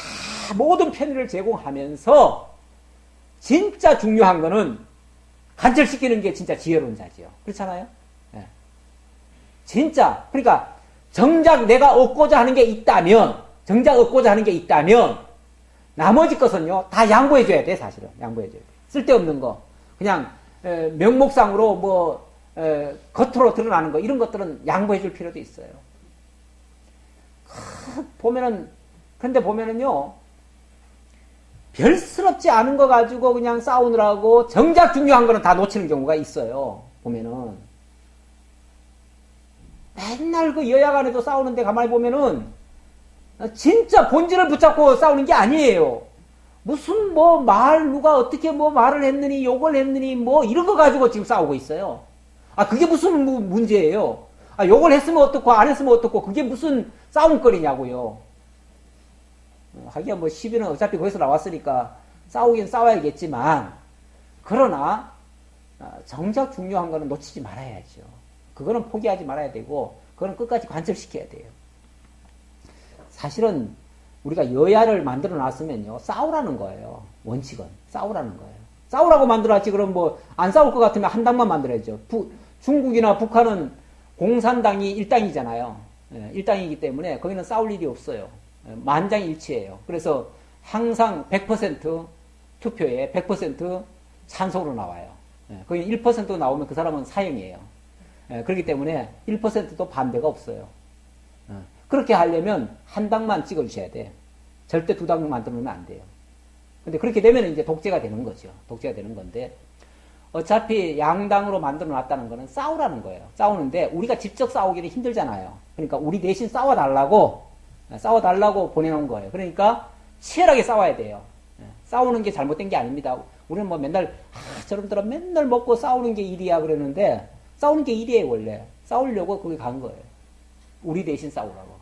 S1: 모든 편의를 제공하면서 진짜 중요한 거는 간절시키는 게 진짜 지혜로운 자지요. 그렇잖아요? 진짜 그러니까 정작 내가 얻고자 하는 게 있다면 나머지 것은요 다 양보해줘야 돼. 사실은 양보해줘야 돼. 쓸데없는 거 그냥 명목상으로 뭐 겉으로 드러나는 거 이런 것들은 양보해줄 필요도 있어요. 그런데 보면은요 별스럽지 않은 거 가지고 그냥 싸우느라고 정작 중요한 거는 다 놓치는 경우가 있어요. 보면은 맨날 그 여야 간에도 싸우는데 가만히 보면은 진짜 본질을 붙잡고 싸우는 게 아니에요. 무슨 뭐 누가 어떻게 뭐 말을 했느니 욕을 했느니 뭐 이런 거 가지고 지금 싸우고 있어요. 그게 무슨 문제예요. 욕을 했으면 어떻고 안 했으면 어떻고 그게 무슨 싸움거리냐고요. 하기야 뭐 시비는 어차피 거기서 나왔으니까 싸우긴 싸워야겠지만 그러나 정작 중요한 거는 놓치지 말아야죠. 그거는 포기하지 말아야 되고, 그거는 끝까지 관철시켜야 돼요. 사실은 우리가 여야를 만들어 놨으면요, 싸우라는 거예요. 원칙은. 싸우라는 거예요. 싸우라고 만들어놨지, 그럼 뭐, 안 싸울 것 같으면 한 당만 만들어야죠. 중국이나 북한은 공산당이 일당이잖아요. 일당이기 때문에 거기는 싸울 일이 없어요. 만장일치예요. 그래서 항상 100% 투표에 100% 찬성으로 나와요. 거기 1% 나오면 그 사람은 사형이에요. 그렇기 때문에 1%도 반대가 없어요. 그렇게 하려면 한 당만 찍어주셔야 돼. 절대 두 당 만들어 놓으면 안 돼요. 근데 그렇게 되면 이제 독재가 되는 거죠. 독재가 되는 건데, 어차피 양당으로 만들어 놨다는 거는 싸우라는 거예요. 싸우는데 우리가 직접 싸우기는 힘들잖아요. 그러니까 우리 대신 싸워달라고 보내놓은 거예요. 그러니까 치열하게 싸워야 돼요. 싸우는 게 잘못된 게 아닙니다. 우리는 뭐 맨날 저놈들은 맨날 먹고 싸우는 게 일이야 그러는데, 싸우는 게 일이에요. 원래 싸우려고 거기 간 거예요. 우리 대신 싸우라고.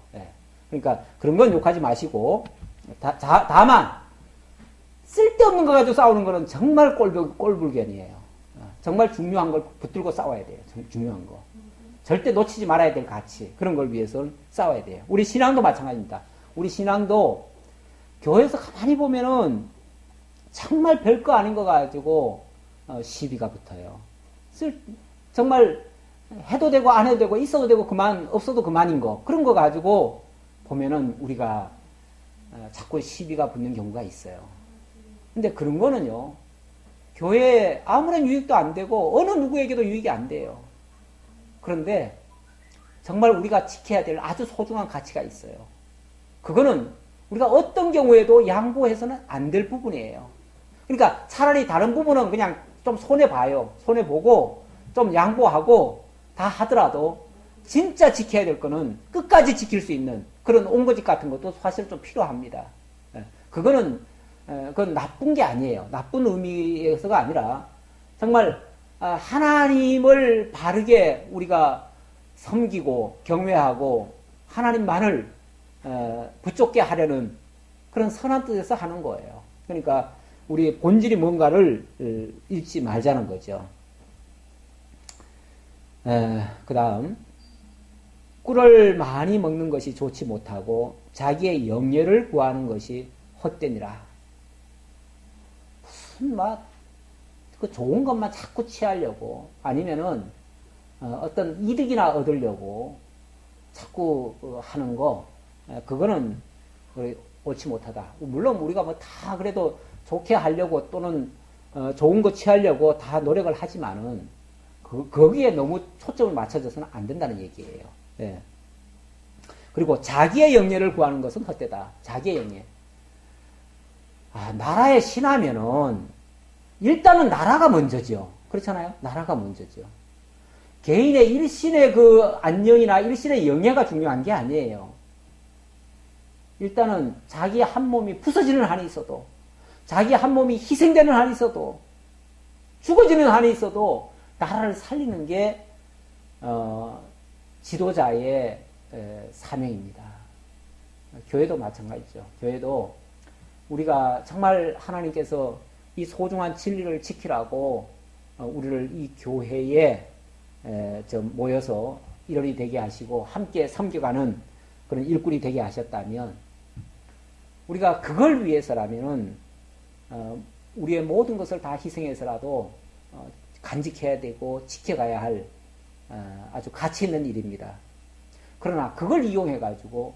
S1: 그러니까 그런 건 욕하지 마시고, 다만 쓸데없는 거 가지고 싸우는 거는 정말 꼴불견이에요. 정말 중요한 걸 붙들고 싸워야 돼요. 중요한 거. 절대 놓치지 말아야 될 가치. 그런 걸 위해서는 싸워야 돼요. 우리 신앙도 마찬가지입니다. 우리 신앙도 교회에서 가만히 보면은 정말 별거 아닌 거 가지고 시비가 붙어요. 정말 해도 되고 안 해도 되고 있어도 되고 그만 없어도 그만인 거. 그런 거 가지고 보면은 우리가 자꾸 시비가 붙는 경우가 있어요. 근데 그런 거는요, 교회에 아무런 유익도 안 되고 어느 누구에게도 유익이 안 돼요. 그런데 정말 우리가 지켜야 될 아주 소중한 가치가 있어요. 그거는 우리가 어떤 경우에도 양보해서는 안 될 부분이에요. 그러니까 차라리 다른 부분은 그냥 좀 손해봐요. 손해보고 좀 양보하고 다 하더라도 진짜 지켜야 될 거는 끝까지 지킬 수 있는 그런 옹거집 같은 것도 사실 좀 필요합니다. 그건 나쁜 게 아니에요. 나쁜 의미에서가 아니라 정말 하나님을 바르게 우리가 섬기고 경외하고 하나님만을 붙잡게 하려는 그런 선한 뜻에서 하는 거예요. 그러니까 우리 본질이 뭔가를 잃지 말자는 거죠. 그 다음, 꿀을 많이 먹는 것이 좋지 못하고 자기의 영예를 구하는 것이 헛되니라. 무슨 그 좋은 것만 자꾸 취하려고, 아니면은 어떤 이득이나 얻으려고 자꾸 하는 거, 그거는 옳지 못하다. 물론 우리가 뭐 다 그래도 좋게 하려고 또는 좋은 거 취하려고 다 노력을 하지만은 거기에 너무 초점을 맞춰져서는 안 된다는 얘기예요. 예. 그리고 자기의 영예를 구하는 것은 헛되다. 자기의 영예. 나라에 신하면은 일단은 나라가 먼저죠. 그렇잖아요? 나라가 먼저죠. 개인의 일신의 그 안녕이나 일신의 영예가 중요한 게 아니에요. 일단은 자기 한 몸이 부서지는 한이 있어도, 자기 한 몸이 희생되는 한이 있어도, 죽어지는 한이 있어도 나라를 살리는 게 지도자의 사명입니다. 교회도 마찬가지죠. 교회도 우리가 정말 하나님께서 이 소중한 진리를 지키라고 우리를 이 교회에 모여서 일원이 되게 하시고 함께 섬겨가는 그런 일꾼이 되게 하셨다면, 우리가 그걸 위해서라면은 우리의 모든 것을 다 희생해서라도 간직해야 되고 지켜가야 할 아주 가치 있는 일입니다. 그러나 그걸 이용해 가지고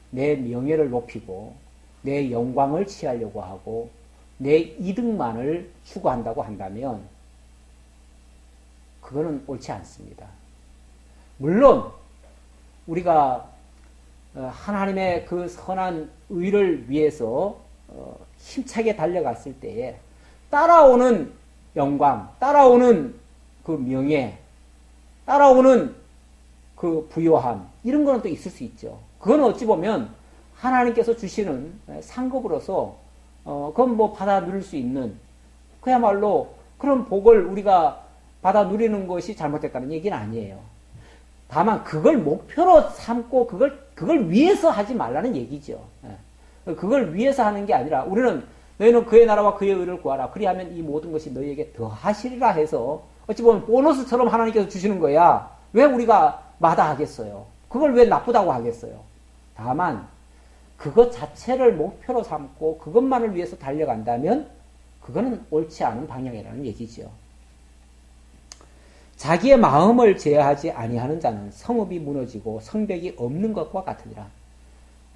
S1: 내 명예를 높이고 내 영광을 취하려고 하고 내 이득만을 추구한다고 한다면 그거는 옳지 않습니다. 물론 우리가 하나님의 그 선한 의를 위해서 힘차게 달려갔을 때에 따라오는 영광, 따라오는 그 명예, 따라오는 그 부요함, 이런 거는 또 있을 수 있죠. 그건 어찌 보면 하나님께서 주시는 상급으로서 그건 뭐 받아 누릴 수 있는, 그야말로 그런 복을 우리가 받아 누리는 것이 잘못됐다는 얘기는 아니에요. 다만 그걸 목표로 삼고 그걸 위해서 하지 말라는 얘기죠. 그걸 위해서 하는 게 아니라 우리는 너희는 그의 나라와 그의 의를 구하라. 그리하면 이 모든 것이 너희에게 더하시리라 해서 어찌 보면 보너스처럼 하나님께서 주시는 거야. 왜 우리가 마다하겠어요? 그걸 왜 나쁘다고 하겠어요? 다만 그것 자체를 목표로 삼고 그것만을 위해서 달려간다면 그거는 옳지 않은 방향이라는 얘기죠. 자기의 마음을 제어하지 아니하는 자는 성읍이 무너지고 성벽이 없는 것과 같으니라.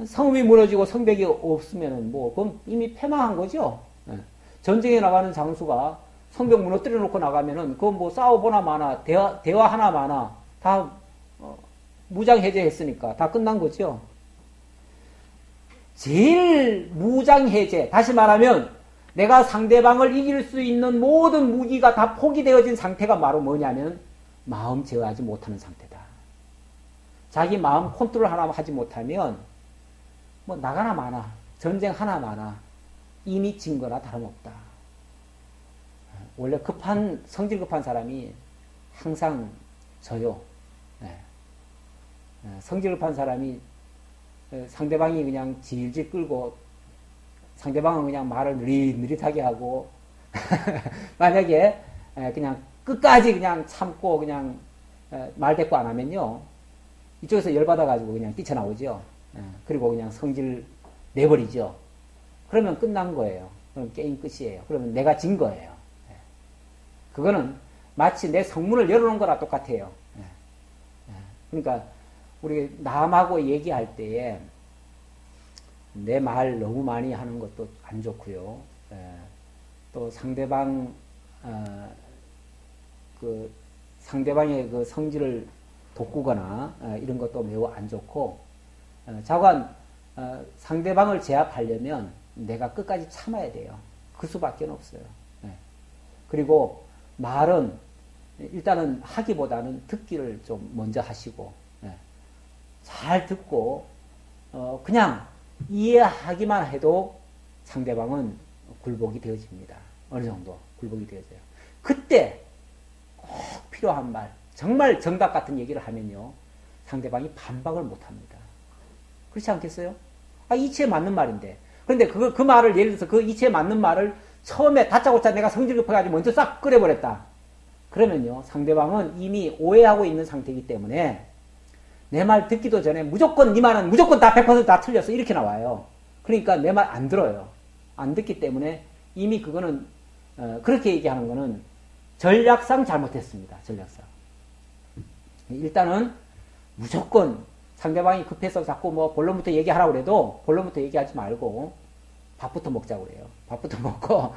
S1: 성읍이 무너지고 성벽이 없으면은 그건 이미 패망한 거죠. 전쟁에 나가는 장수가 성벽 무너뜨려 놓고 나가면은 그건 싸워보나 마나 대화하나 마나 다 무장 해제했으니까 다 끝난 거죠. 제일 무장 해제, 다시 말하면 내가 상대방을 이길 수 있는 모든 무기가 다 포기되어진 상태가 바로 뭐냐면 마음 제어하지 못하는 상태다. 자기 마음 컨트롤 하나 하지 못하면 나가나 마나 전쟁 하나 마나 이미 진 거나 다름없다. 원래 성질 급한 사람이 항상 져요. 성질 급한 사람이 상대방이 그냥 질질 끌고 상대방은 그냥 말을 느릿느릿하게 하고 만약에 그냥 끝까지 그냥 참고 그냥 말 대꾸 안 하면요 이쪽에서 열받아가지고 그냥 뛰쳐나오죠. 그리고 그냥 성질 내버리죠. 그러면 끝난 거예요. 그럼 게임 끝이에요. 그러면 내가 진 거예요. 그거는 마치 내 성문을 열어놓은 거랑 똑같아요. 그러니까 우리 남하고 얘기할 때에 내 말 너무 많이 하는 것도 안 좋고요. 또 상대방 상대방의 그 성질을 돋구거나 이런 것도 매우 안 좋고 자관 상대방을 제압하려면 내가 끝까지 참아야 돼요. 그 수밖에 없어요. 그리고 말은 일단은 하기보다는 듣기를 좀 먼저 하시고 잘 듣고 그냥 이해하기만 해도 상대방은 굴복이 되어집니다. 어느 정도 굴복이 되어져요. 그때 꼭 필요한 말, 정말 정답 같은 얘기를 하면요 상대방이 반박을 못합니다. 그렇지 않겠어요? 이치에 맞는 말인데. 그런데 그 말을 예를 들어서 그 이치에 맞는 말을 처음에 다짜고짜 내가 성질 급해가지고 먼저 싹 끓여버렸다. 그러면요 상대방은 이미 오해하고 있는 상태이기 때문에 내 말 듣기도 전에 무조건 네 말은 무조건 다 100% 틀렸어 이렇게 나와요. 그러니까 내 말 안 들어요. 안 듣기 때문에 이미 그거는 그렇게 얘기하는 거는 전략상 잘못했습니다. 전략상. 일단은 무조건 상대방이 급해서 자꾸 본론부터 얘기하라고 그래도 본론부터 얘기하지 말고 밥부터 먹자고 그래요. 밥부터 먹고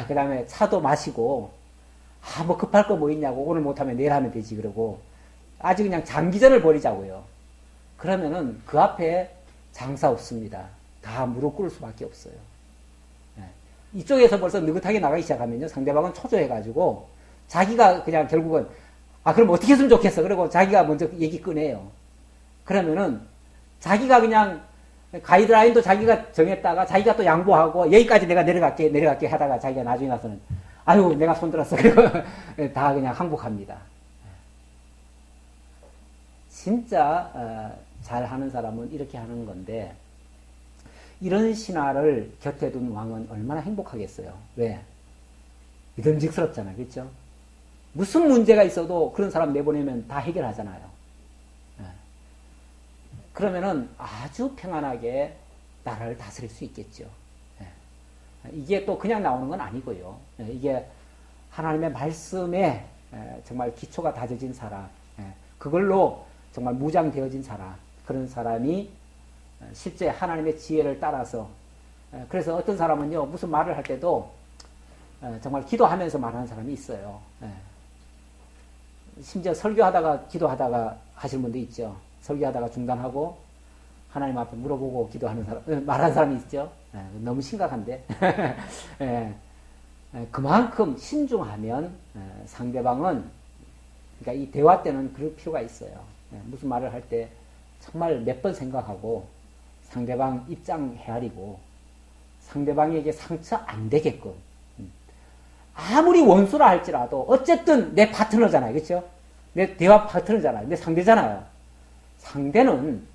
S1: 그 다음에 차도 마시고 급할 거 뭐 있냐고 오늘 못하면 내일 하면 되지 그러고 아주 그냥 장기전을 벌이자고요. 그러면은 그 앞에 장사 없습니다. 다 무릎 꿇을 수밖에 없어요. 이쪽에서 벌써 느긋하게 나가기 시작하면요 상대방은 초조해가지고 자기가 그냥 결국은 그럼 어떻게 했으면 좋겠어. 그리고 자기가 먼저 얘기 꺼내요. 그러면은 자기가 그냥 가이드라인도 자기가 정했다가 자기가 또 양보하고 여기까지 내가 내려갈게 하다가 자기가 나중에 나서는 아유 내가 손들었어. 그리고 다 그냥 항복합니다. 진짜 잘하는 사람은 이렇게 하는 건데 이런 신하를 곁에 둔 왕은 얼마나 행복하겠어요. 왜? 믿음직스럽잖아요. 그렇죠? 무슨 문제가 있어도 그런 사람 내보내면 다 해결하잖아요. 그러면은 아주 평안하게 나라를 다스릴 수 있겠죠. 이게 또 그냥 나오는 건 아니고요. 이게 하나님의 말씀에 정말 기초가 다져진 사람, 그걸로 정말 무장되어진 사람, 그런 사람이 실제 하나님의 지혜를 따라서 그래서 어떤 사람은요 무슨 말을 할 때도 정말 기도하면서 말하는 사람이 있어요. 심지어 설교하다가 기도하다가 하시는 분도 있죠. 설교하다가 중단하고 하나님 앞에 물어보고 기도하는 사람, 말하는 사람이 있죠. 너무 심각한데 그만큼 신중하면 상대방은 그러니까 이 대화 때는 그럴 필요가 있어요. 무슨 말을 할 때 정말 몇 번 생각하고 상대방 입장 헤아리고 상대방에게 상처 안 되게끔 아무리 원수라 할지라도 어쨌든 내 파트너잖아요. 그렇죠? 내 대화 파트너잖아요. 내 상대잖아요. 상대는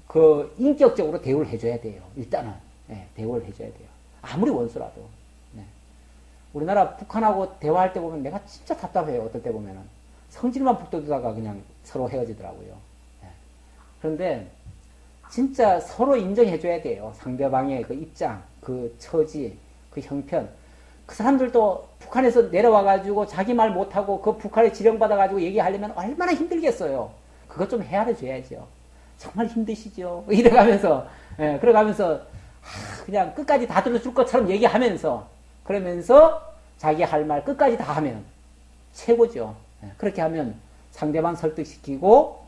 S1: 그 인격적으로 대우를 해줘야 돼요. 일단은 대우를 해줘야 돼요. 아무리 원수라도. 우리나라 북한하고 대화할 때 보면 내가 진짜 답답해요. 어떨 때 보면은. 성질만 북돋우다가 그냥 서로 헤어지더라고요. 예. 그런데 진짜 서로 인정해줘야 돼요. 상대방의 그 입장, 그 처지, 그 형편. 그 사람들도 북한에서 내려와가지고 자기 말 못하고 그 북한에 지령받아가지고 얘기하려면 얼마나 힘들겠어요. 그것 좀 헤아려 줘야죠. 정말 힘드시죠. 이래가면서, 예, 그래가면서, 그냥 끝까지 다 들어줄 것처럼 얘기하면서, 그러면서 자기 할 말 끝까지 다 하면 최고죠. 예, 그렇게 하면 상대방 설득시키고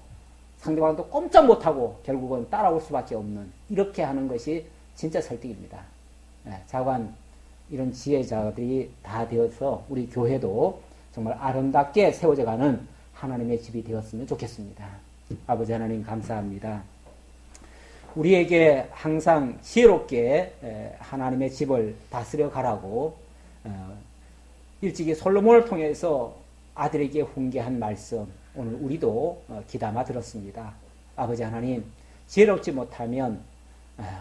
S1: 상대방도 꼼짝 못하고 결국은 따라올 수밖에 없는, 이렇게 하는 것이 진짜 설득입니다. 예, 자관 이런 지혜자들이 다 되어서 우리 교회도 정말 아름답게 세워져가는 하나님의 집이 되었으면 좋겠습니다. 아버지 하나님 감사합니다. 우리에게 항상 지혜롭게 하나님의 집을 다스려 가라고 일찍이 솔로몬을 통해서 아들에게 훈계한 말씀, 오늘 우리도 귀담아 들었습니다. 아버지 하나님, 지혜롭지 못하면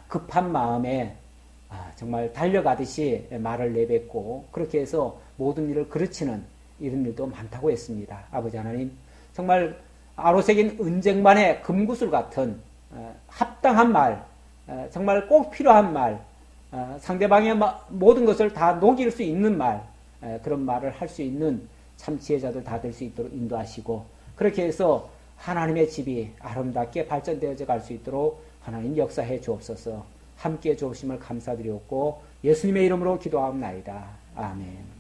S1: 급한 마음에 정말 달려가듯이 말을 내뱉고 그렇게 해서 모든 일을 그르치는 이런 일도 많다고 했습니다. 아버지 하나님, 정말 아로새긴 은쟁반의 금구슬 같은 합당한 말, 정말 꼭 필요한 말, 상대방의 모든 것을 다 녹일 수 있는 말, 그런 말을 할 수 있는 참 지혜자들 다 될 수 있도록 인도하시고, 그렇게 해서 하나님의 집이 아름답게 발전되어져 갈 수 있도록 하나님 역사해 주옵소서. 함께 해 주심을 감사드리옵고 예수님의 이름으로 기도하옵나이다. 아멘.